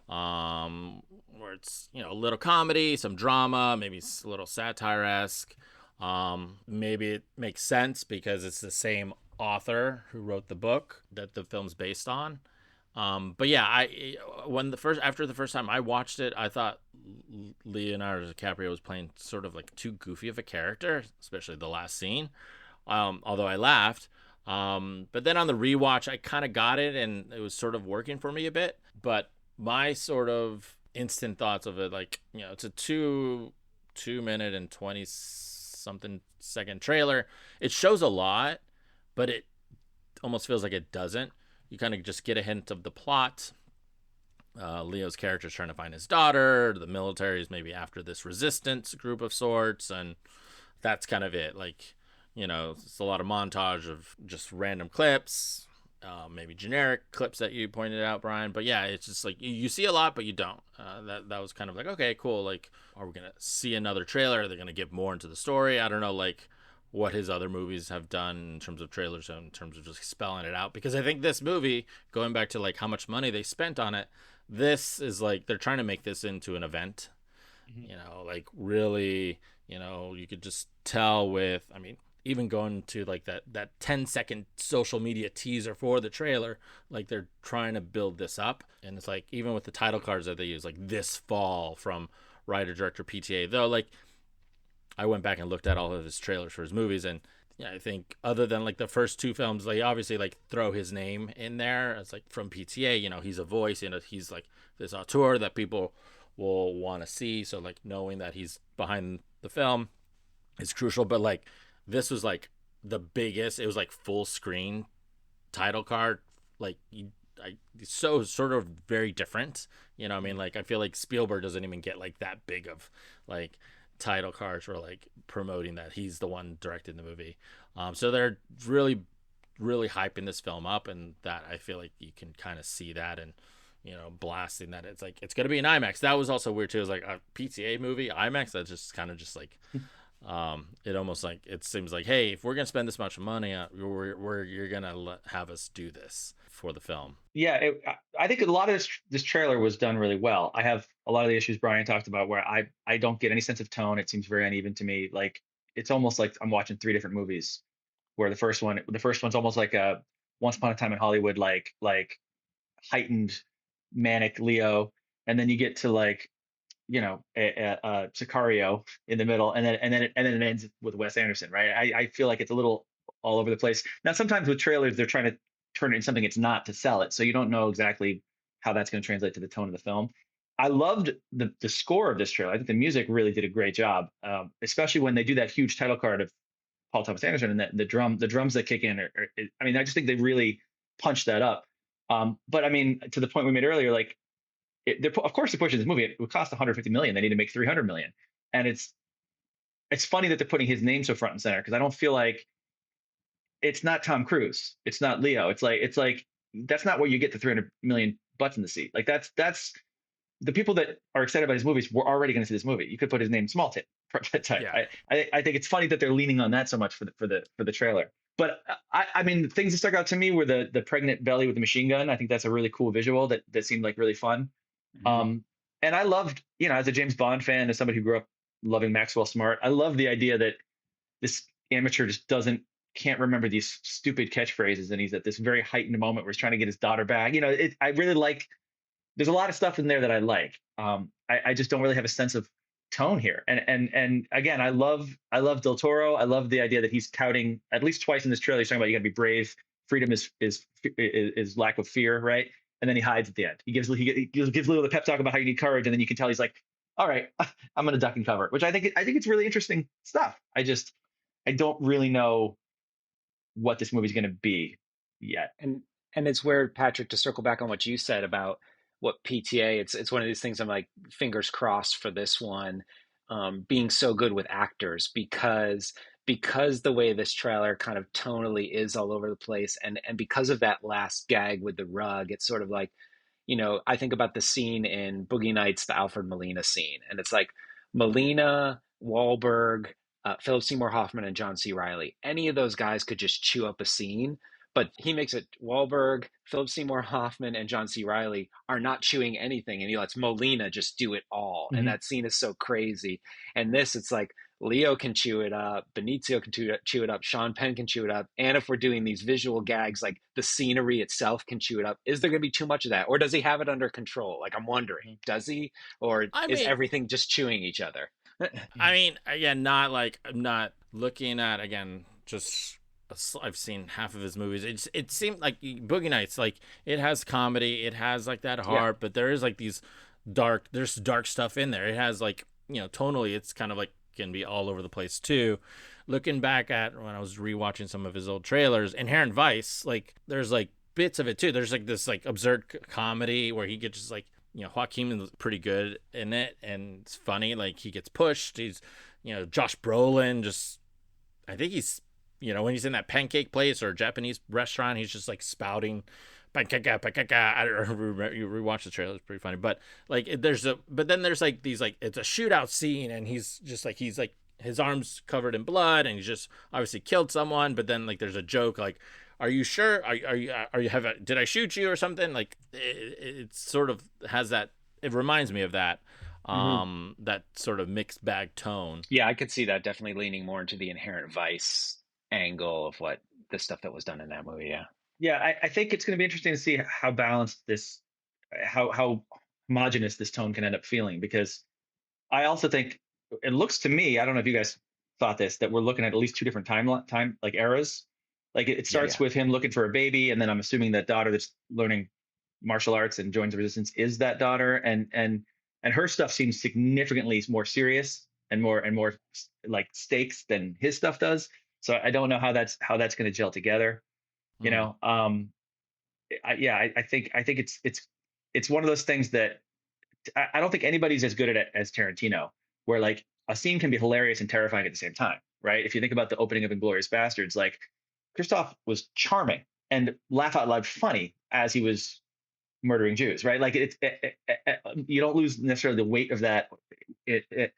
where it's a little comedy, some drama, maybe a little satire-esque. Maybe it makes sense because it's the same author who wrote the book that the film's based on. But yeah, after the first time I watched it, I thought Leonardo DiCaprio was playing sort of like too goofy of a character, especially the last scene. Although I laughed. But then on the rewatch, I kind of got it, and it was sort of working for me a bit. But my sort of instant thoughts of it, like it's a 2 minute and 20 something second trailer. It shows a lot, but it almost feels like it doesn't. You kind of just get a hint of the plot. Leo's character is trying to find his daughter. The military is maybe after this resistance group of sorts, and that's kind of it. Like, it's a lot of montage of just random clips, maybe generic clips that you pointed out, Brian. But yeah, it's just like you see a lot, but you don't. That was kind of like, okay, cool. Like, are we gonna see another trailer? Are they gonna get more into the story? I don't know, like what his other movies have done in terms of trailers, in terms of just spelling it out. Because I think this movie, going back to like how much money they spent on it, this is like they're trying to make this into an event. Like really, you could just tell with, I mean, even going to like that 10-second social media teaser for the trailer, like they're trying to build this up. And it's like, even with the title cards that they use, like this fall from writer director PTA, though, like I went back and looked at all of his trailers for his movies, and yeah, I think other than like the first two films, they obviously like throw his name in there. It's like from PTA, he's a voice, he's like this auteur that people will want to see. So like knowing that he's behind the film is crucial. But like this was like the biggest. It was like full screen title card. Like so sort of very different. I mean, like I feel like Spielberg doesn't even get like that big of like title cards for like promoting that he's the one directing the movie. So they're really, really hyping this film up, and that I feel like you can kind of see that, and blasting that it's like it's gonna be an IMAX. That was also weird too. It was like a PTA movie IMAX. That's just kind of just like it almost like it seems like, hey, if we're gonna spend this much money, you're gonna have us do this for the film. Yeah, I think a lot of this trailer was done really well. I have a lot of the issues Brian talked about where I don't get any sense of tone. It seems very uneven to me. Like it's almost like I'm watching three different movies. Where the first one's almost like a Once Upon a Time in Hollywood, like heightened manic Leo, and then you get to like Sicario in the middle, and then it ends with Wes Anderson, right? I feel like it's a little all over the place. Now, sometimes with trailers, they're trying to turn it into something it's not to sell it, so you don't know exactly how that's going to translate to the tone of the film. I loved the score of this trailer. I think the music really did a great job, especially when they do that huge title card of Paul Thomas Anderson, and the drums that kick in. I mean, I just think they really punched that up. But I mean, to the point we made earlier, like of course they're pushing this movie. It would cost 150 million. They need to make 300 million, and it's funny that they're putting his name so front and center, because I don't feel like it's not Tom Cruise, it's not Leo. It's like that's not where you get the 300 million butts in the seat. Like that's the people that are excited about his movies were already going to see this movie. You could put his name small type. Yeah. I think it's funny that they're leaning on that so much for the trailer. But I mean, things that stuck out to me were the pregnant belly with the machine gun. I think that's a really cool visual that seemed like really fun. Um, and I loved, as a James Bond fan, as somebody who grew up loving Maxwell Smart, I love the idea that this amateur just can't remember these stupid catchphrases, and he's at this very heightened moment where he's trying to get his daughter back. I really like. There's a lot of stuff in there that I like. I just don't really have a sense of tone here. And again, I love Del Toro. I love the idea that he's touting at least twice in this trailer. He's talking about you got to be brave. Freedom is lack of fear, right? And then he hides at the end. He gives Leo the pep talk about how you need courage, and then you can tell he's like, all right, I'm gonna duck and cover, which I think it's really interesting stuff. I don't really know what this movie's gonna be yet. And it's weird, Patrick, to circle back on what you said about what PTA. It's one of these things. I'm like, fingers crossed for this one, being so good with actors, because the way this trailer kind of tonally is all over the place, and because of that last gag with the rug, it's sort of like, I think about the scene in Boogie Nights, the Alfred Molina scene, and it's like Molina, Wahlberg, Philip Seymour Hoffman, and John C. Riley. Any of those guys could just chew up a scene, but he makes it Wahlberg, Philip Seymour Hoffman, and John C. Riley are not chewing anything, and he lets Molina just do it all. And Mm-hmm. that scene is so crazy. And this, it's like Leo can chew it up, Benicio can chew it up, Sean Penn can chew it up. And if we're doing these visual gags, like the scenery itself can chew it up. Is there going to be too much of that? Or does he have it under control? Like, I'm wondering, does he? Or I is mean, everything just chewing each other? I mean, again, not like I'm not looking at again. Just I've seen half of his movies. It seemed like Boogie Nights, like it has comedy, it has like that Yeah. heart, but there is like there's dark stuff in there. It has like tonally, it's kind of like can be all over the place too. Looking back at when I was rewatching some of his old trailers, Inherent Vice, like there's like bits of it too. There's like this like absurd comedy where he gets just like Joaquin is pretty good in it, and it's funny. Like he gets pushed. He's Josh Brolin just I think he's when he's in that pancake place or Japanese restaurant, he's just like spouting pancake pancake. I don't remember, you rewatch the trailer, it's pretty funny. But like but then there's like these like it's a shootout scene, and he's like his arms covered in blood, and he's just obviously killed someone. But then like there's a joke like, are you sure? Did I shoot you or something? Like it sort of has that. It reminds me of that. Mm-hmm. That sort of mixed bag tone. Yeah, I could see that definitely leaning more into the Inherent Vice angle of what the stuff that was done in that movie. Yeah. Yeah, I think it's going to be interesting to see how balanced this, how homogenous this tone can end up feeling. Because I also think it looks to me, I don't know if you guys thought this, that we're looking at least two different time like eras. Like it Yeah. starts with him looking for a baby, and then I'm assuming that daughter that's learning martial arts and joins the resistance is that daughter, and her stuff seems significantly more serious and more like stakes than his stuff does. So I don't know how that's going to gel together. You Mm. know, I think it's one of those things that I don't think anybody's as good at it as Tarantino, where like a scene can be hilarious and terrifying at the same time, right? If you think about the opening of Inglourious Bastards, like Christoph was charming and laugh out loud funny as he was murdering Jews, right? Like you don't lose necessarily the weight of that.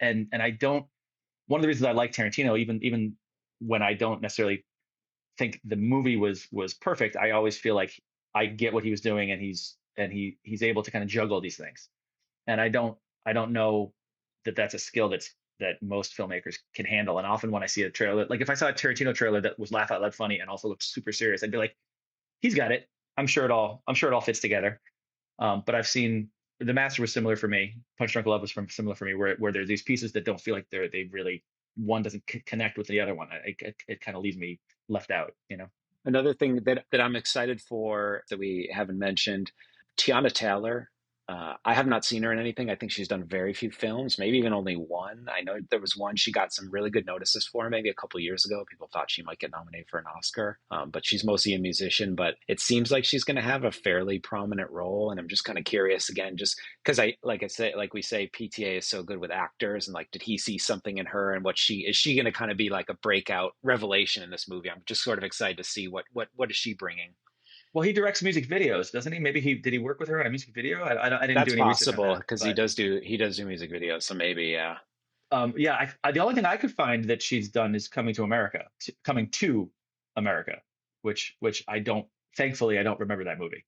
And I don't. One of the reasons I like Tarantino, even when I don't necessarily think the movie was perfect, I always feel like I get what he was doing, and he's able to kind of juggle these things. And I don't know that that's a skill that most filmmakers can handle. And often when I see a trailer, like if I saw a Tarantino trailer that was laugh out loud funny and also looked super serious, I'd be like, he's got it. I'm sure it all fits together. But I've seen The Master was similar for me. Punch Drunk Love was similar for me, where there's these pieces that don't feel like they really, one doesn't connect with the other one. It kind of leaves me left out, you know. Another thing that I'm excited for that we haven't mentioned, Tiana Taylor. I have not seen her in anything. I think she's done very few films, maybe even only one. I know there was one she got some really good notices for, maybe a couple years ago. People thought she might get nominated for an Oscar, but she's mostly a musician. But it seems like she's going to have a fairly prominent role, and I'm just kind of curious again, just because like we say, PTA is so good with actors, and like, did he see something in her, and what she is she going to kind of be like a breakout revelation in this movie? I'm just sort of excited to see what is she bringing. Well, he directs music videos, doesn't he? Maybe he did he work with her on a music video? I didn't do That's any research on possible that, because but he does do music videos, so maybe yeah. yeah, the only thing I could find that she's done is Coming to America, which I don't. Thankfully, I don't remember that movie.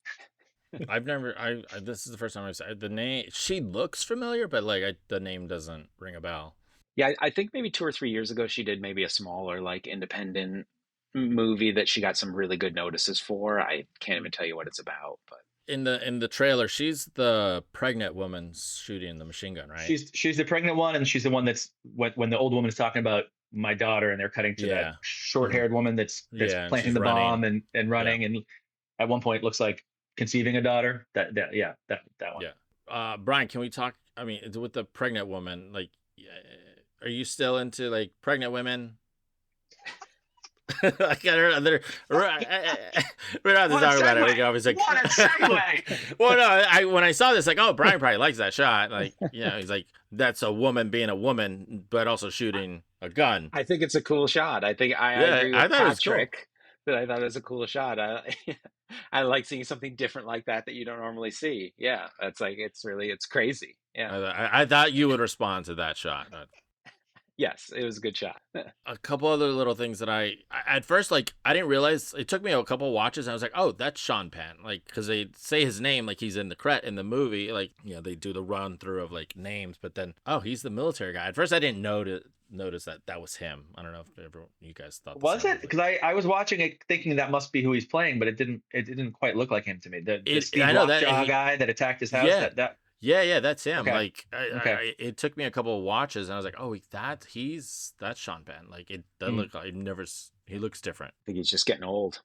I've never. This is the first time I've said the name. She looks familiar, but like the name doesn't ring a bell. Yeah, I think maybe 2 or 3 years ago she did maybe a smaller like independent movie that she got some really good notices for. I can't even tell you what it's about, but In the trailer, she's the pregnant woman shooting the machine gun, right? She's the pregnant one, and she's the one that's when the old woman is talking about my daughter, and they're cutting to that Yeah. short-haired woman that's Yeah, and planting she's the running. bomb and running, and at one point it looks like conceiving a daughter. That one. Yeah. Brian, can we talk? I mean, with the pregnant woman, like, are you still into like pregnant women? I got her. We're not to What a talk about it. We segue! can always like, What a segue! well, no, when I saw this, like, oh, Brian probably likes that shot. Like, he's like, that's a woman being a woman, but also shooting a gun. I think it's a cool shot. I Yeah, agree I with thought it was cool. Patrick that I thought it was a cool shot. I like seeing something different like that you don't normally see. Yeah, that's like it's crazy. Yeah. I thought you would respond to that shot. Yes, it was a good shot. A couple other little things that I at first, like, I didn't realize. It took me a couple watches and I was like, oh, that's Sean Penn, like, because they say his name like he's in the movie, like, they do the run through of like names, but then, oh, he's the military guy. At first I didn't notice that was him. I don't know if you guys thought the Was same. it? Because I was watching it thinking that must be who he's playing, but it didn't quite look like him to me. The Steve I know that Lockjaw guy that attacked his house. Yeah. That Yeah, that's him. Okay. Like, Okay. it took me a couple of watches, and I was like, "Oh, that's Sean Penn." Like, it doesn't look like he looks different. I think he's just getting old.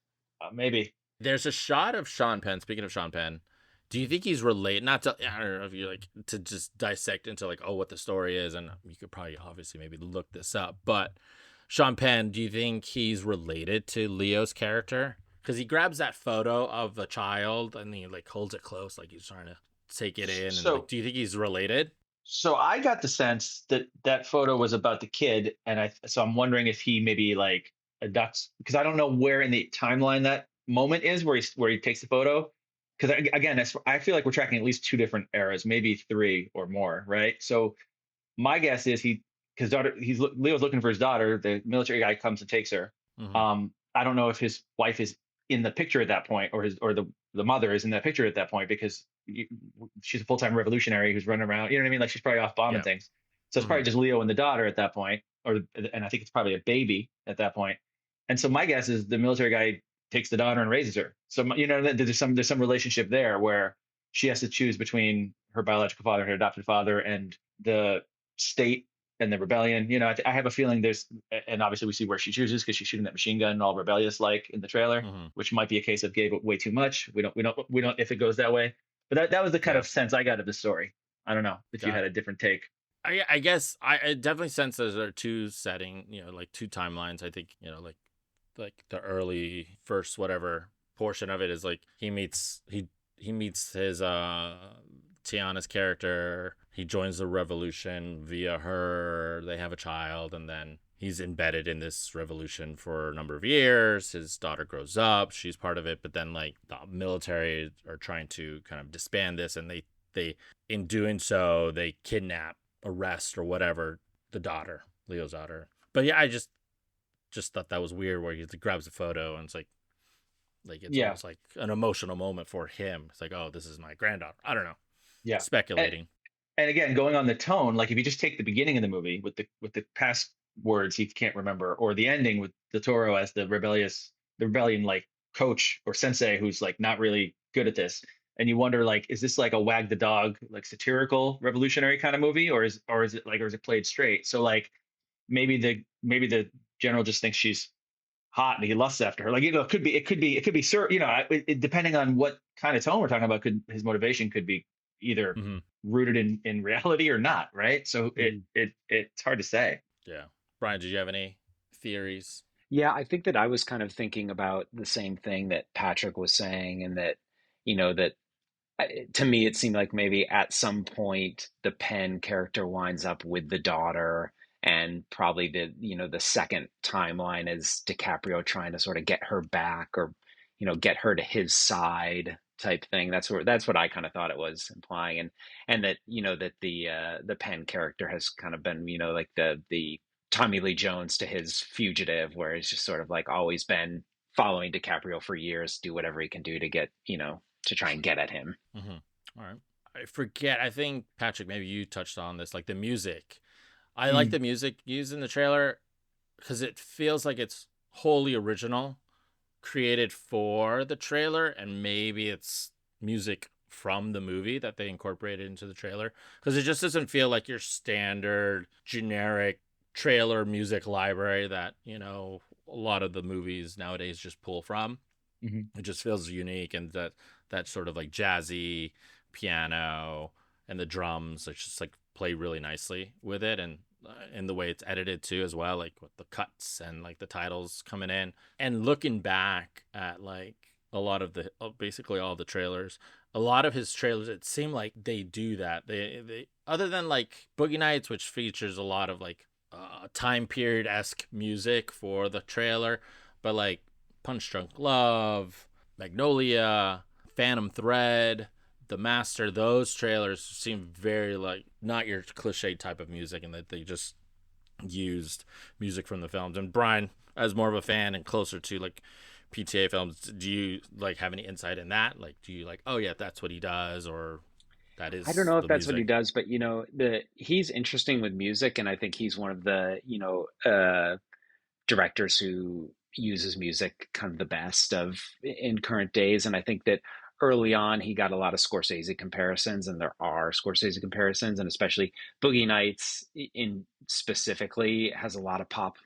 Maybe. There's a shot of Sean Penn. Speaking of Sean Penn, do you think he's related? Not to, I don't know if you like to just dissect into like, oh, what the story is, and you could probably obviously maybe look this up. But Sean Penn, do you think he's related to Leo's character? Because he grabs that photo of the child and he like holds it close, like he's trying to take it in. And like, do you think he's related? So I got the sense that that photo was about the kid, and so I'm wondering if he maybe like abducts, because I don't know where in the timeline that moment is where he takes the photo. Because again, I feel like we're tracking at least two different eras, maybe three or more, right? So my guess is Leo's looking for his daughter. The military guy comes and takes her. Mm-hmm. I don't know if his wife is in the picture at that point, or the mother is in that picture at that point, because she's a full-time revolutionary who's running around. You know what I mean? Like she's probably off bombing things. So it's probably just Leo and the daughter at that point, and I think it's probably a baby at that point. And so my guess is the military guy takes the daughter and raises her. So you know, there's some relationship there where she has to choose between her biological father and her adopted father, and the state and the rebellion. You know, I have a feeling there's, and obviously we see where she chooses because she's shooting that machine gun, all rebellious like in the trailer, Mm-hmm. which might be a case of gave way too much. We don't if it goes that way. But that was the kind Yeah, of sense I got of the story. I don't know if you got had it. a different take. I guess I definitely sense there are two setting, like two timelines. I think, like the early first whatever portion of it is like he meets his Tiana's character. He joins the revolution via her. They have a child, and then he's embedded in this revolution for a number of years. His daughter grows up. She's part of it, but then like the military are trying to kind of disband this, and they in doing so they kidnap, arrest, or whatever the daughter, Leo's daughter. But yeah, I just thought that was weird where he grabs a photo and it's like it's Yeah, almost like an emotional moment for him. It's like, oh, this is my granddaughter. I don't know. yeah. And, Speculating. and again, going on the tone, like if you just take the beginning of the movie with the past words he can't remember, or the ending with the Toro as the rebellion like coach or sensei who's like not really good at this, and you wonder like, is this like a wag the dog like satirical revolutionary kind of movie, or is it played straight? So like maybe the general just thinks she's hot and he lusts after her. Like, it could be, depending on what kind of tone we're talking about, could his motivation could be either Mm-hmm. rooted in reality or not, right? So it's hard to say. Yeah. Brian, did you have any theories? Yeah, I think that I was kind of thinking about the same thing that Patrick was saying, and that, that to me it seemed like maybe at some point the Penn character winds up with the daughter, and probably the second timeline is DiCaprio trying to sort of get her back, or get her to his side type thing. That's what I kind of thought it was implying. And that that the Penn character has kind of been like the Tommy Lee Jones to his fugitive, where he's just sort of like always been following DiCaprio for years, do whatever he can do to get to try and get at him. Mm-hmm. All right. I forget. I think, Patrick, maybe you touched on this, like the music. I like Mm, the music used in the trailer because it feels like it's wholly original, created for the trailer, and maybe it's music from the movie that they incorporated into the trailer, because it just doesn't feel like your standard generic trailer music library that a lot of the movies nowadays just pull from. mhm. It just feels unique, and that sort of like jazzy piano and the drums, it's just like play really nicely with it, and in the way it's edited too as well, like with the cuts and like the titles coming in. And looking back at like a lot of the basically all the trailers, a lot of his trailers, it seemed like they do that. They other than like Boogie Nights, which features a lot of like time period esque music for the trailer, but like Punch Drunk Love, Magnolia, Phantom Thread, The Master, those trailers seem very like not your cliche type of music, and that they just used music from the films. And Brian, as more of a fan and closer to like PTA films, do you like have any insight in that? Like, do you like, oh yeah, that's what he does, or that I don't is know if the that's what he music? does, but he's interesting with music, and I think he's one of the directors who uses music kind of the best of in current days. And I think that early on he got a lot of Scorsese comparisons, and there are Scorsese comparisons, and especially Boogie Nights in specifically has a lot of pop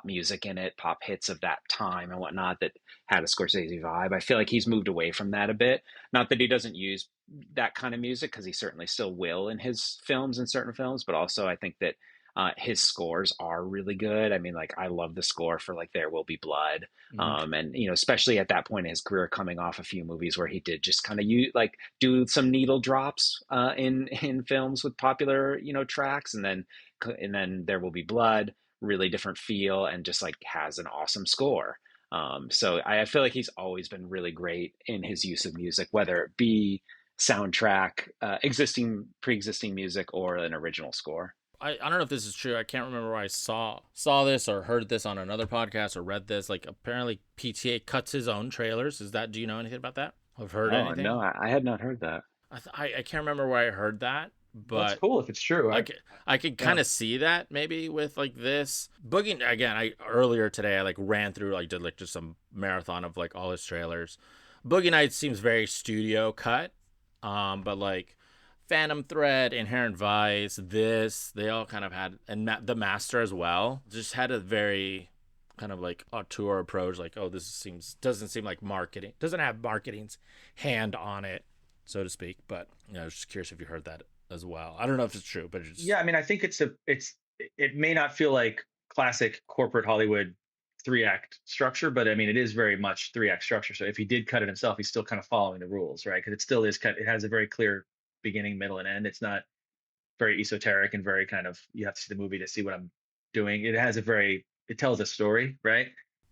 music in it, pop hits of that time and whatnot, that had a Scorsese vibe. I feel like he's moved away from that a bit. Not that he doesn't use that kind of music, because he certainly still will in his films, in certain films, but also I think that his scores are really good. I mean, like, I love the score for like There Will Be Blood, Mhm. and especially at that point in his career, coming off a few movies where he did just kind of do some needle drops in films with popular tracks, and then There Will Be Blood, really different feel, and just like has an awesome score. So I feel like he's always been really great in his use of music, whether it be soundtrack, pre-existing music, or an original score. I don't know if this is true. I can't remember where I saw this or heard this on another podcast or read this. Like, apparently PTA cuts his own trailers. Is that? Do you know anything about that? I've heard Oh anything. no, I had not heard that. I can't remember where I heard that, Well, that's but cool if it's true. I could Yeah. kind of see that maybe with like this Boogie again. I earlier today I like ran through like did like just some marathon of like all his trailers. Boogie Nights seems very studio cut, but like Phantom Thread, Inherent Vice, this they all kind of had, and the Master as well, just had a very kind of like auteur approach. Like, oh, this seems doesn't seem like marketing, doesn't have marketing's hand on it, so to speak. But I was just curious if you heard that as well. I don't know if it's true, but it's Yeah, I mean, I think it may not feel like classic corporate Hollywood 3 act structure, but I mean, it is very much 3 act structure. So if he did cut it himself, he's still kind of following the rules, right? Because it still is cut. It has a very clear beginning, middle, and end. It's not very esoteric and very kind of you have to see the movie to see what I'm doing. It tells a story, right?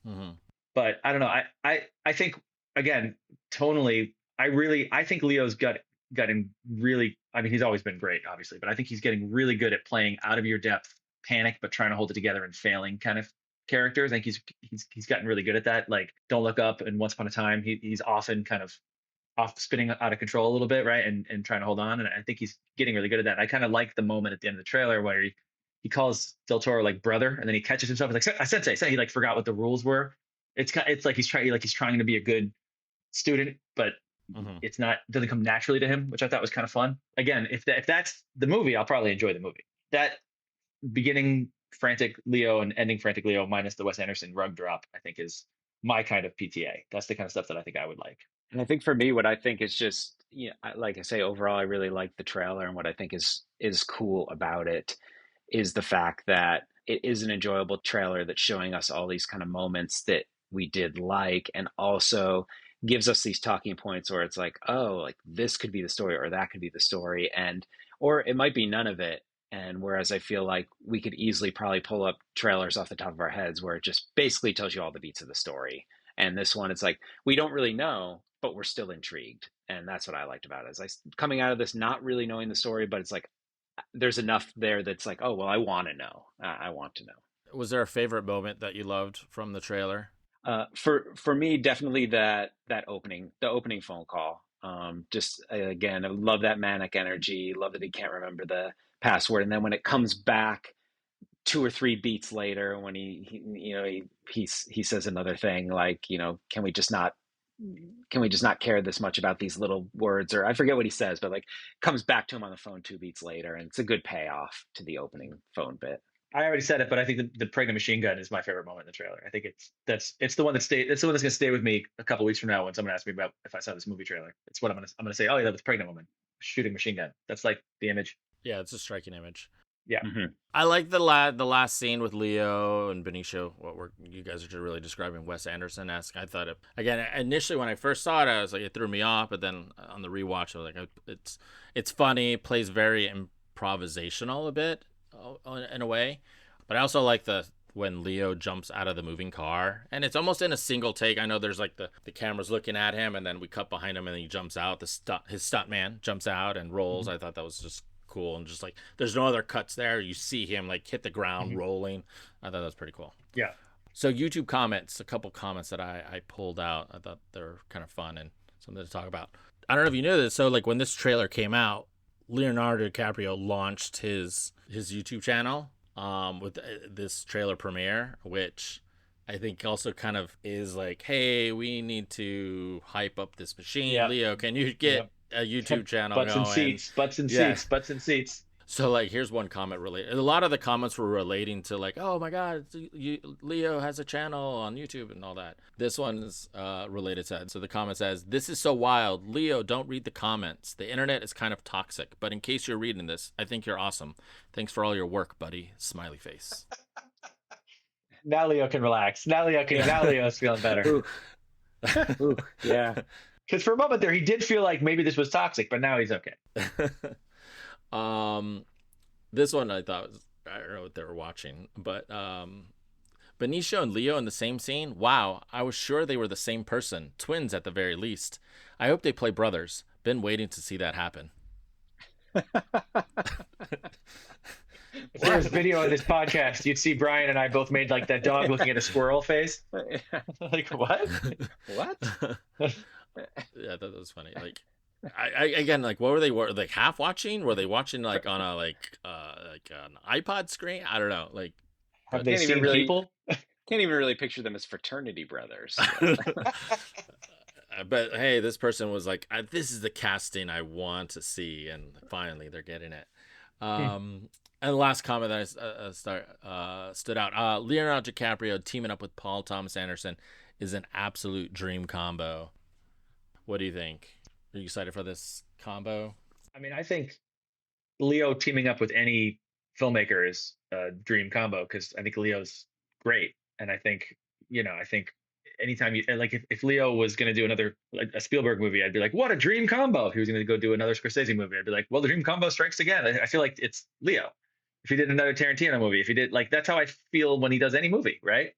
mm-hmm. But I don't know. I think again, tonally, I think Leo's gotten really. I mean, he's always been great, obviously, but I think he's getting really good at playing out of your depth, panic, but trying to hold it together and failing kind of characters. I think he's gotten really good at that. Like Don't Look Up and Once Upon a Time, he's often kind of off spinning out of control a little bit, right? And trying to hold on. And I think he's getting really good at that. I kind of like the moment at the end of the trailer where he calls Del Toro like brother, and then he catches himself. He's like, Sensei, he like forgot what the rules were. It's like he's trying to be a good student, but Mm-hmm. it's not doesn't come naturally to him, which I thought was kind of fun. Again, if that's the movie, I'll probably enjoy the movie. That beginning frantic Leo and ending frantic Leo minus the Wes Anderson rug drop, I think is my kind of PTA. That's the kind of stuff that I think I would like. And I think for me, what I think is just, like I say, overall, I really like the trailer, and what I think is cool about it is the fact that it is an enjoyable trailer that's showing us all these kind of moments that we did like, and also gives us these talking points where it's like, oh, like this could be the story or that could be the story, and or it might be none of it. And whereas I feel like we could easily probably pull up trailers off the top of our heads where it just basically tells you all the beats of the story. And this one, it's like we don't really know, but we're still intrigued, and that's what I liked about it. Is coming out of this not really knowing the story, but it's like there's enough there that's like, oh well, I want to know. I want to know. Was there a favorite moment that you loved from the trailer? For me, definitely the opening phone call. Just again, I love that manic energy. Love that he can't remember the password, and then when it comes back 2 or 3 beats later, when he says another thing like, can we just not care this much about these little words, or I forget what he says, but like comes back to him on the phone 2 beats later, and it's a good payoff to the opening phone bit. I already said it, but I think the pregnant machine gun is my favorite moment in the trailer. I think it's the one that it's the one that's gonna stay with me a couple weeks from now when someone asks me about if I saw this movie trailer. It's what I'm gonna say. Oh yeah, that was pregnant woman shooting machine gun. That's like the image. Yeah, it's a striking image. Yeah. Mm-hmm. I like the last scene with Leo and Benicio. You guys are really describing Wes Anderson-esque. I thought again initially when I first saw it, I was like it threw me off, but then on the rewatch, I was like it's funny, plays very improvisational a bit in a way, but I also like when Leo jumps out of the moving car, and it's almost in a single take. I know there's like the camera's looking at him, and then we cut behind him, and he jumps out. His stuntman jumps out and rolls. I thought that was just cool, and just like there's no other cuts there. You see him like hit the ground rolling. I thought that was pretty cool. Yeah. So YouTube comments, a couple comments that I pulled out. I thought they were kind of fun and something to talk about. I don't know if you knew this. So like when this trailer came out, Leonardo DiCaprio launched his YouTube channel with this trailer premiere, which I think also kind of is like, hey, we need to hype up this machine. Yep. Leo, can you get a YouTube channel butts going? And seats, butts and seats, butts and seats. So like, here's one comment related. A lot of the comments were relating to like, oh my God, Leo has a channel on YouTube and all that. This one is related to that. So the comment says, "This is so wild. Leo, don't read the comments. The internet is kind of toxic. But in case you're reading this, I think you're awesome. Thanks for all your work, buddy." Smiley face. Now Leo can relax. Now Leo's feeling better. Ooh. Ooh, yeah. Because for a moment there, he did feel like maybe this was toxic, but now he's okay. This one I thought I don't know what they were watching, but Benicio and Leo in the same scene. Wow, I was sure they were the same person, twins at the very least. I hope they play brothers. Been waiting to see that happen. If there was video of this podcast, you'd see Brian and I both made like that dog looking at a squirrel face. Like what? What? Yeah, that was funny. Like Again, like, what were they? Were like half watching? Were they watching like on a like an iPod screen? I don't know. Like, Have but they Can't even seen really people? can't even really picture them as fraternity brothers. but hey, this person was like, "This is the casting I want to see," and finally they're getting it. Um, and the last comment that stood out: Leonardo DiCaprio teaming up with Paul Thomas Anderson is an absolute dream combo. What do you think? Are you excited for this combo? I mean, I think Leo teaming up with any filmmaker is a dream combo because I think Leo's great, and I think I think anytime you like if Leo was going to do another like a Spielberg movie, I'd be like, what a dream combo. If he was going to go do another Scorsese movie, I'd be like, well, the dream combo strikes again. I feel like it's Leo. If he did another Tarantino movie, if he did like that's how I feel when he does any movie, right?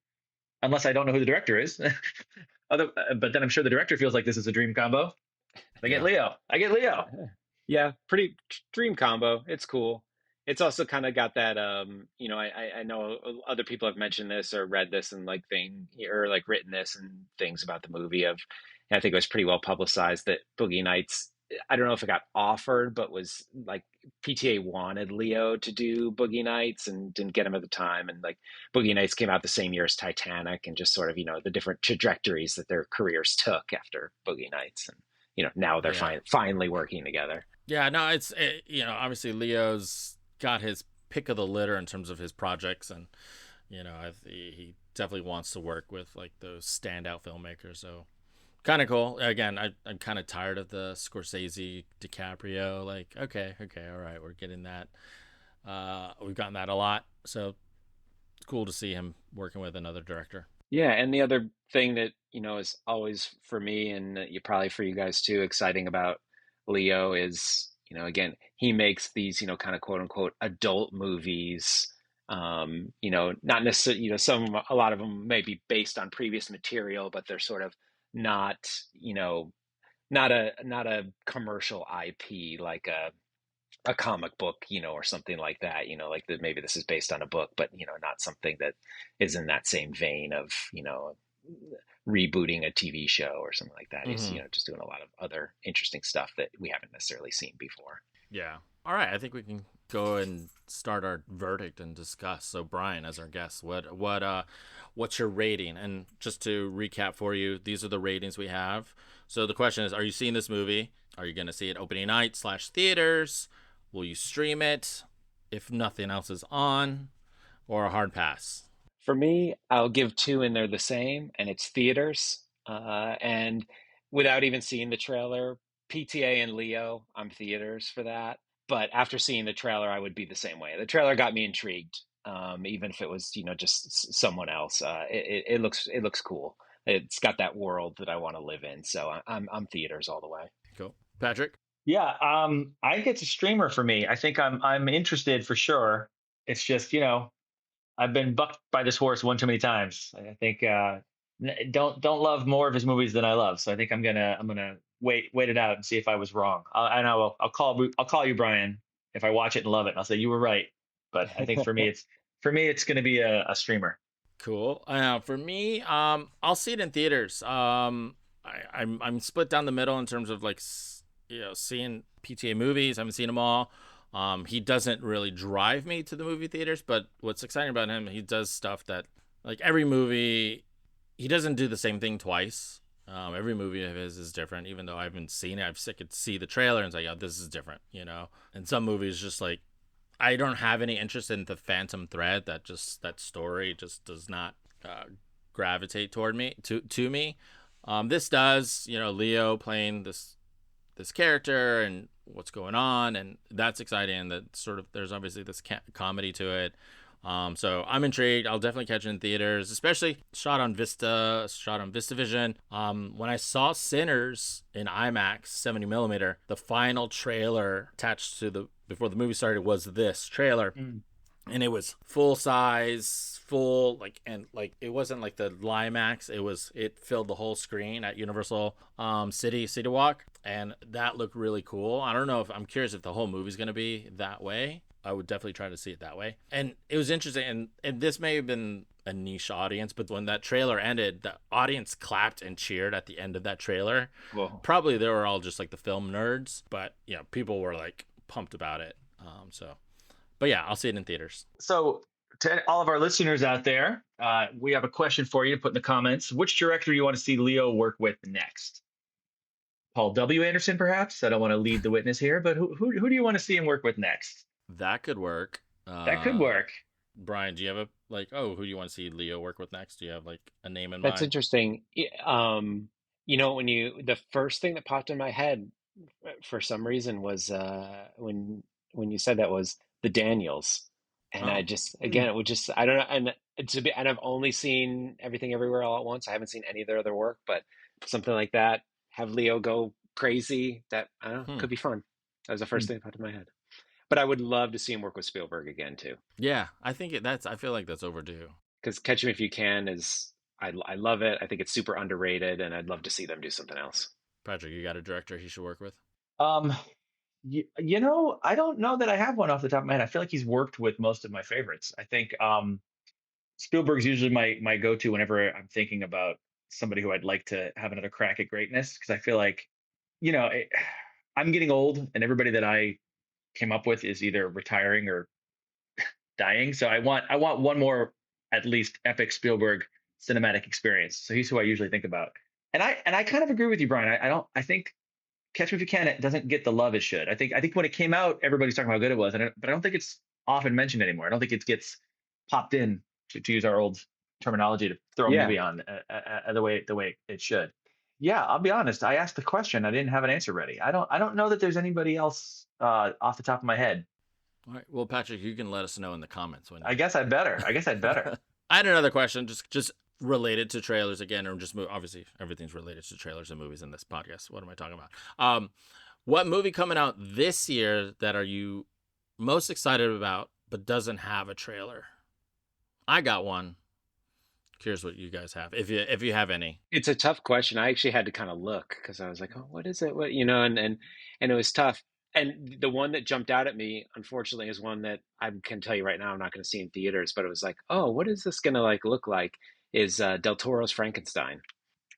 Unless I don't know who the director is. But then I'm sure the director feels like this is a dream combo. I get Yeah. Leo. I get Leo. Yeah, pretty dream combo. It's cool. It's also kind of got that I know other people have mentioned this or read this and like thing or like written this and things about the movie of and I think it was pretty well publicized that Boogie Nights I don't know if it got offered, but was like PTA wanted Leo to do Boogie Nights and didn't get him at the time. And like Boogie Nights came out the same year as Titanic and just sort of, the different trajectories that their careers took after Boogie Nights. And, now they're Yeah. finally working together. Yeah, no, obviously Leo's got his pick of the litter in terms of his projects, and he definitely wants to work with like those standout filmmakers. So kind of cool. Again, I'm kind of tired of the Scorsese DiCaprio. Like, okay, all right, we're getting that. We've gotten that a lot, so it's cool to see him working with another director. Yeah, and the other thing that, is always for me and you probably for you guys too exciting about Leo is, again, he makes these, kind of quote unquote adult movies. Not necessarily, some of them, a lot of them may be based on previous material, but they're sort of not, not a commercial IP like a comic book, or something like that, like that maybe this is based on a book, but not something that is in that same vein of, rebooting a TV show or something like that. He's, Mm-hmm. just doing a lot of other interesting stuff that we haven't necessarily seen before. Yeah. All right. I think we can go and start our verdict and discuss. So, Brian, as our guest, what's your rating? And just to recap for you, these are the ratings we have. So the question is: are you seeing this movie? Are you going to see it opening night / theaters? Will you stream it if nothing else is on, or a hard pass? For me, I'll give two and they're the same, and it's theaters. And without even seeing the trailer, PTA and Leo, I'm theaters for that. But after seeing the trailer, I would be the same way. The trailer got me intrigued, even if it was, just someone else. It looks cool. It's got that world that I want to live in. So I'm theaters all the way. Cool, Patrick. Yeah, I think it's a streamer for me. I think I'm interested for sure. It's just I've been bucked by this horse one too many times. I think don't love more of his movies than I love. So I think I'm gonna wait it out and see if I was wrong. I know I'll call you Brian if I watch it and love it. And I'll say you were right. But I think for me it's gonna be a streamer. Cool. For me, I'll see it in theaters. I'm split down the middle in terms of like seeing PTA movies. I haven't seen them all. He doesn't really drive me to the movie theaters, but what's exciting about him, he does stuff that like every movie, he doesn't do the same thing twice. Every movie of his is different, even though I haven't seen it. I could see the trailer and say, "Yeah, this is different," And some movies just like I don't have any interest in the Phantom Thread. That story just does not gravitate toward me to me. This does, Leo playing this character and what's going on, and that's exciting. That sort of there's obviously this comedy to it. So I'm intrigued. I'll definitely catch it in theaters, especially shot on VistaVision. When I saw Sinners in IMAX 70 millimeter, the final trailer attached to the before the movie started was this trailer. And it was full size, full like it wasn't like the Limax. It filled the whole screen at Universal City Walk, and that looked really cool. I don't know if I'm curious if the whole movie's gonna be that way. I would definitely try to see it that way. And it was interesting, and this may have been a niche audience, but when that trailer ended, the audience clapped and cheered at the end of that trailer. Well, Probably they were all just like the film nerds, but people were like pumped about it. But yeah, I'll see it in theaters. so to all of our listeners out there, we have a question for you to put in the comments. Which director do you want to see Leo work with next? Paul W. Anderson, perhaps? I don't want to lead the witness here, but who do you want to see him work with next? That could work. That could work. Brian, do you have who do you want to see Leo work with next? Do you have like a name in That's mind? interesting. The first thing that popped in my head for some reason was when you said that was the Daniels, and I Oh, just Hmm. again it would just I don't know, and I've only seen Everything Everywhere All at Once. I haven't seen any of their other work, but something like that, have Leo go crazy. That I don't know, hmm. could be fun. That was the Hmm. first thing that popped in my head. But I would love to see him work with Spielberg again too, Yeah, I think that's. I feel like that's overdue. because Catch Me If You Can is I love it. I think it's super underrated, and I'd love to see them do something else. Patrick, you got a director he should work with? Um, I don't know that I have one off the top of my head. I feel like he's worked with most of my favorites. I think Spielberg's usually my go-to whenever I'm thinking about somebody who I'd like to have another crack at greatness, because I feel like, you know, it, I'm getting old, and everybody that I came up with is either retiring or dying. So I want one more at least epic Spielberg cinematic experience. So he's who I usually think about. And I kind of agree with you, Brian. I think Catch Me If You Can, it doesn't get the love it should. I think when it came out, everybody's talking about how good it was, but I don't think it's often mentioned anymore. I don't think it gets popped in, to use our old terminology, to throw a Yeah, movie on the way it should. Yeah, I'll be honest. I asked the question. I didn't have an answer ready. I don't know that there's anybody else off the top of my head. All right. Well, Patrick, you can let us know in the comments when I you. guess I better. I guess I'd better. I had another question, just related to trailers again, or just obviously everything's related to trailers and movies in this podcast. What am I talking about? What movie coming out this year that are you most excited about, but doesn't have a trailer? I got one. Curious what you guys have, if you have any. it's a tough question. I actually had to kind of look because I was like, "Oh, what is it?" And it was tough. And the one that jumped out at me, unfortunately, is one that I can tell you right now I'm not going to see in theaters. But it was like, "Oh, what is this going to like look like?" Is Del Toro's Frankenstein?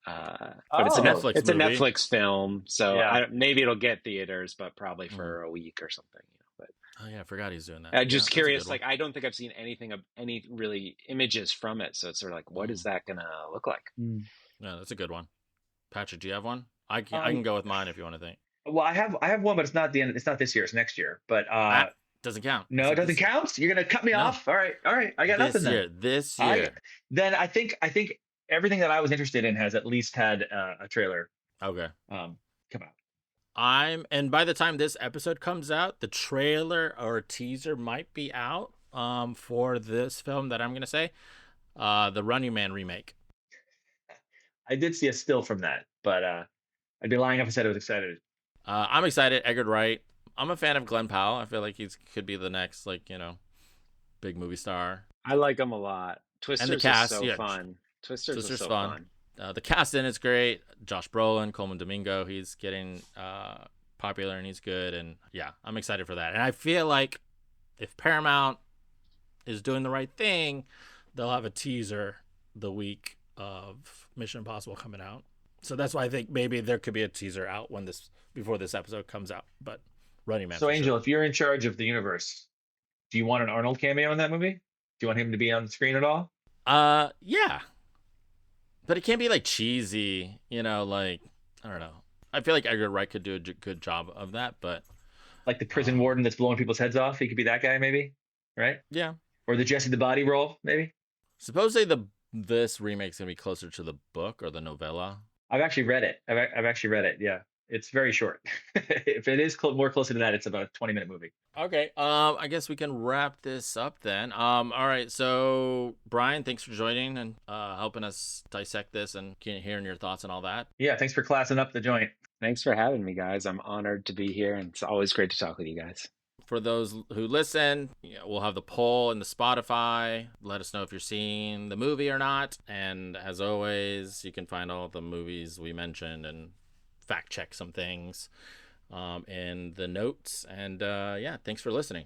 But It's a Oh, Netflix it's a movie. Netflix film, so yeah. maybe it'll get theaters, but probably Mhm. for a week or something. But Oh yeah, I forgot he's doing that. I'm Yeah, just that's a good curious. one. Like, I don't think I've seen anything of any really images from it, so it's sort of like, what is Mm. that gonna look like? Mm. Yeah, that's a good one. Patrick, do you have one? I can Um, go with mine if you want to think. well, I have one, but it's not the end. It's not this year. It's next year. But Ah, doesn't count. I no, it said doesn't this year. count. You're gonna cut me No, off. All right. I got nothing this then. year. This I year. then I think everything that I was interested in has at least had a trailer Okay. come out. And by the time this episode comes out, the trailer or teaser might be out for this film that I'm gonna say, the Running Man remake. I did see a still from that, but I'd be lying if I said I was excited. I'm excited. Edgar Wright. I'm a fan of Glenn Powell. I feel like he could be the next big movie star. I like them a lot. And the Twisters is cast, so yeah, fun. Twisters is Sister's so fun. fun. The cast in it's great. Josh Brolin, Coleman Domingo, he's getting popular and he's good. And yeah, I'm excited for that. And I feel like if Paramount is doing the right thing, they'll have a teaser the week of Mission Impossible coming out. So that's why I think maybe there could be a teaser out before this episode comes out. But Running Man So, for Angel, sure. if you're in charge of the universe, do you want an Arnold cameo in that movie? Do you want him to be on the screen at all? Yeah, but it can't be like cheesy. Like I don't know. I feel like Edgar Wright could do a good job of that, but Like the prison um, warden that's blowing people's heads off? He could be that guy, maybe, right? yeah. Or the Jesse the Body role, maybe. Supposedly this remake's gonna be closer to the book or the novella. I've actually read it. I've actually read it. Yeah, it's very short. If it is more closer to that, it's about a 20-minute movie. Okay. I guess we can wrap this up then. All right. So Brian, thanks for joining and helping us dissect this and hearing your thoughts and all that. Yeah, thanks for classing up the joint. Thanks for having me, guys. I'm honored to be here, and it's always great to talk with you guys. For those who listen, we'll have the poll in the Spotify. Let us know if you're seeing the movie or not. And as always, you can find all the movies we mentioned and fact check some things in the notes. And yeah, thanks for listening.